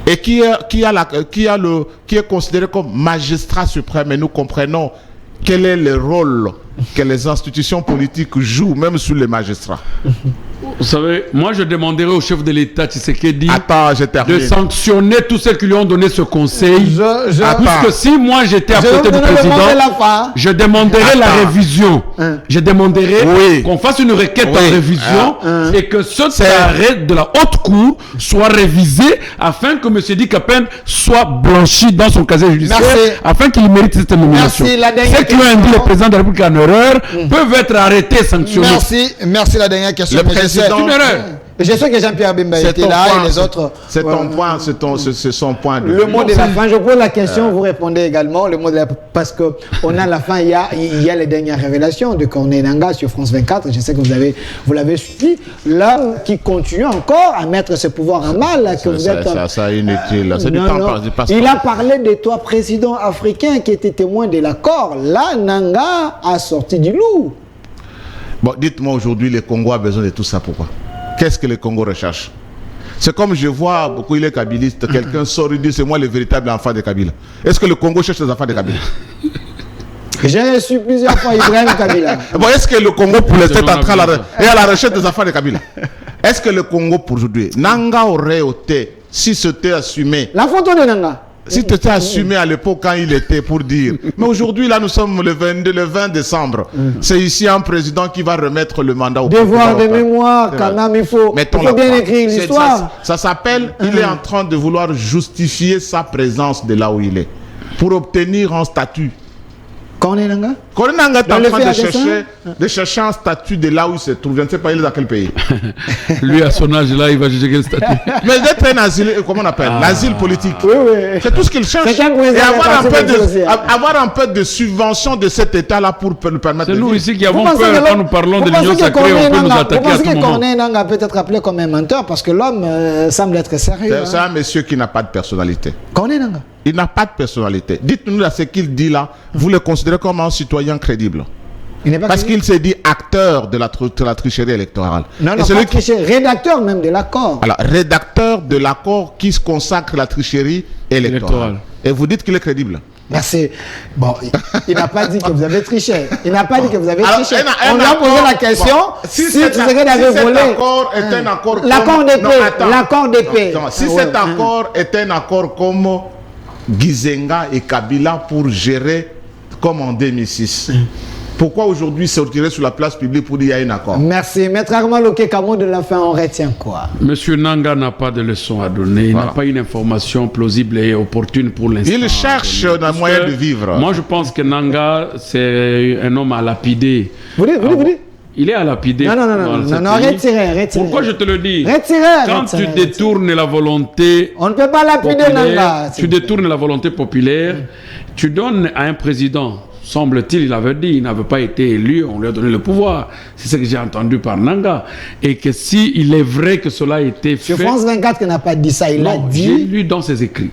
et qui est considéré comme magistrat suprême, et nous comprenons quel est le rôle que les institutions politiques jouent, même sur les magistrats. Vous savez, moi je demanderai au chef de l'État Tshisekedi Attends, je de termine. sanctionner tous ceux qui lui ont donné ce conseil. Attends. Puisque si moi j'étais à Je vais côté vous du donner le président, mot de la fin. je demanderai la Attends. révision. Je demanderai Oui. qu'on fasse une requête Oui. en révision et que cet arrêt de la haute cour soit révisé afin que M. Di Capen soit blanchi dans son casier judiciaire, Merci. afin qu'il mérite cette nomination. Merci. La dernière Ceux qui ont question. induit le président de la République en erreur peuvent être arrêtés et sanctionnés. Merci. La dernière question. Le Mais je sais- président- C'est une erreur. Je sais que Jean-Pierre Bemba C'est était ton là point, et les autres. C'est Ouais. ton point, c'est son point de Le vue. mot de la fin, je pose la question, vous répondez également. Le mot de la parce que on a la fin, il y a les dernières révélations de Corneille Nangaa sur France 24. Je sais que vous l'avez suivi. Là, qui continue encore à mettre ce pouvoir en mal. Là, que vous êtes. Ça inutile. C'est du Non, temps non. perdu. Parce Il a parlé de toi, président africain, qui était témoin de l'accord. Là, Nangaa a sorti du loup. Bon, dites-moi aujourd'hui, le Congo a besoin de tout ça. Pourquoi? Qu'est-ce que le Congo recherche? C'est comme je vois beaucoup, il est kabylyste, quelqu'un sort et dit c'est moi le véritable enfant de Kabila. Est-ce que le Congo cherche les enfants de Kabila? J'ai reçu plusieurs fois Ibrahim Kabila. Bon, est-ce que le Congo pour l'instant est en train Selon la et à la recherche des enfants de Kabila? Est-ce que le Congo pour aujourd'hui, Nanga aurait été, si c'était assumé, La photo de Nangaa. Si tu étais assumé à l'époque quand il était pour dire. Mais aujourd'hui, là, nous sommes le 20 décembre. C'est ici un président qui va remettre le mandat au devoir de mémoire, quand même, il faut bien écrire l'histoire. Ça s'appelle, il est en train de vouloir justifier sa présence de là où il est. Pour obtenir un statut. Corné Nanga est en train de chercher un statut de là où il se trouve. Je ne sais pas, il est dans quel pays. Lui, à son âge là, il va chercher quel statut. Mais d'être un asile, comment on appelle l'asile politique. Oui. C'est tout ce qu'il cherche. Et avoir un peu de subvention de cet État-là pour le permettre. C'est nous ici qui avons peur quand nous parlons de l'Union sacrée, on peut nous attaquer à tout moment. Vous pensez que Corné Nanga peut être appelé comme un menteur parce que l'homme semble être sérieux. C'est un monsieur qui n'a pas de personnalité. Corné Nanga. Il n'a pas de personnalité. Dites-nous ce qu'il dit là. Vous le considérez comme un citoyen crédible. Parce qu'il s'est dit acteur de la tricherie électorale. Non, pas tricherie, rédacteur même de l'accord. Alors, rédacteur de l'accord qui se consacre à la tricherie électorale. Et vous dites qu'il est crédible. Merci. Bon, il n'a pas dit que vous avez triché. Il n'a pas dit que vous avez triché. On lui a posé la question si cet accord est un accord l'accord de paix. Si cet accord est un accord comme Gizenga et Kabila pour gérer comme en 2006. Pourquoi aujourd'hui sortirait sur la place publique pour dire qu'il y a un accord? Merci. Maître Armand Lokeka-Mot de la fin, on retient quoi? Monsieur Nanga n'a pas de leçon à donner. Il n'a pas une information plausible et opportune pour l'instant. Il cherche un moyen de vivre. Moi, je pense que Nanga, c'est un homme à lapider. Vous dites il est à lapider. Non, retirez. Pourquoi je te le dis? Retirez. Tu détournes la volonté. On ne peut pas lapider Nanga. Tu détournes la volonté populaire. Tu donnes à un président. Semble-t-il, il avait dit, il n'avait pas été élu, on lui a donné le pouvoir. C'est ce que j'ai entendu par Nanga. Et que si il est vrai que cela a été fait... C'est France 24 qui n'a pas dit ça, il l'a dit. J'ai lu dans ses écrits.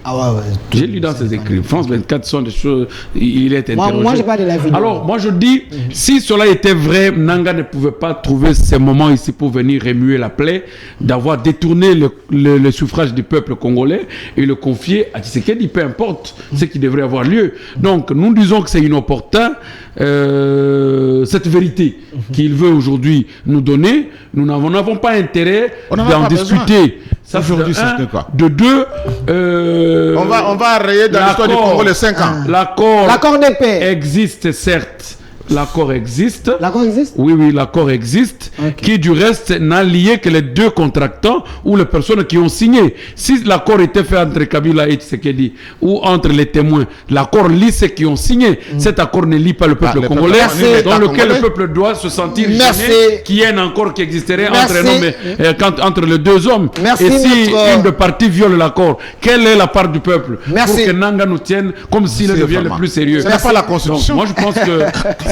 J'ai lu dans ses écrits. France 24 sont des choses... Il est interrogé. Moi, je parle de la vidéo. Alors, moi, je dis, si cela était vrai, Nanga ne pouvait pas trouver ces moments ici pour venir remuer la plaie, d'avoir détourné le suffrage du peuple congolais et le confier à Tshisekedi, peu importe ce qui devrait avoir lieu. Donc, nous disons que c'est inopportun. Cette vérité qu'il veut aujourd'hui nous donner, nous n'avons pas intérêt d'en discuter. Ça, aujourd'hui, c'est quoi? De deux, on va rayer dans l'histoire du Congo les 5 ans. L'accord de paix existe, certes. L'accord existe. L'accord existe? Oui, l'accord existe. Qui du reste n'a lié que les deux contractants ou les personnes qui ont signé. Si l'accord était fait entre Kabila et Tshisekedi ou entre les témoins, l'accord lit ceux qui ont signé. Cet accord ne lit pas le peuple congolais, dans lequel le peuple doit se sentir gêné qu'il y ait un accord qui existerait entre les deux hommes. Et si une des parties viole l'accord, quelle est la part du peuple pour que Nanga nous tienne comme s'il devient le plus sérieux? Ce n'est pas la Constitution. Donc, moi, je pense que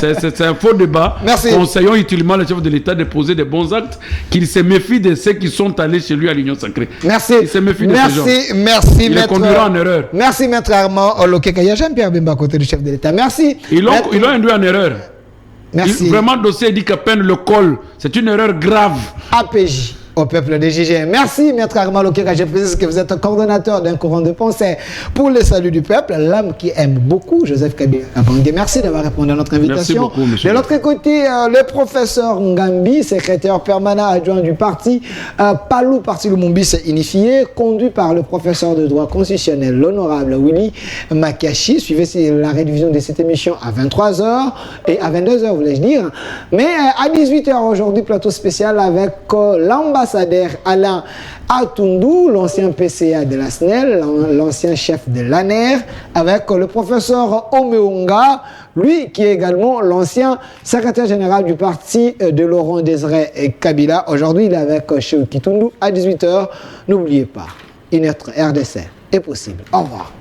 c'est un faux débat. Conseillons utilement le chef de l'État de poser des bons actes, qu'il se méfie de ceux qui sont allés chez lui à l'Union sacrée. Merci. Il se méfie de ces gens. Merci, il les conduira en erreur. Merci, Maître Armand Lokeka. Il y a Jean-Pierre Bemba à côté du chef de l'État. Merci. Ils l'ont induit en erreur. Merci. Vraiment, le dossier dit qu'à peine le col. C'est une erreur grave. APJ. Au peuple des GIGN. Merci, Maître Armand Lokeka. Je précise que vous êtes coordonnateur d'un courant de pensée pour le salut du peuple, l'âme qui aime beaucoup, Joseph Kabila. Merci d'avoir répondu à notre invitation. Merci beaucoup, monsieur. De l'autre côté, le professeur Ngambi, secrétaire permanent adjoint du parti Palou Parti Lumumbi, s'est unifié, conduit par le professeur de droit constitutionnel, l'honorable Willy Makashi. Suivez la rédivision de cette émission à 23h et à 22h, voulais-je dire. Mais à 18h aujourd'hui, plateau spécial avec l'ambassadeur Alain Atundou, l'ancien PCA de la SNEL, l'ancien chef de l'ANER, avec le professeur Omeunga, lui qui est également l'ancien secrétaire général du parti de Laurent Désiré Kabila. Aujourd'hui, il est avec Cheikhou Kitundu à 18h. N'oubliez pas, une autre RDC est possible. Au revoir.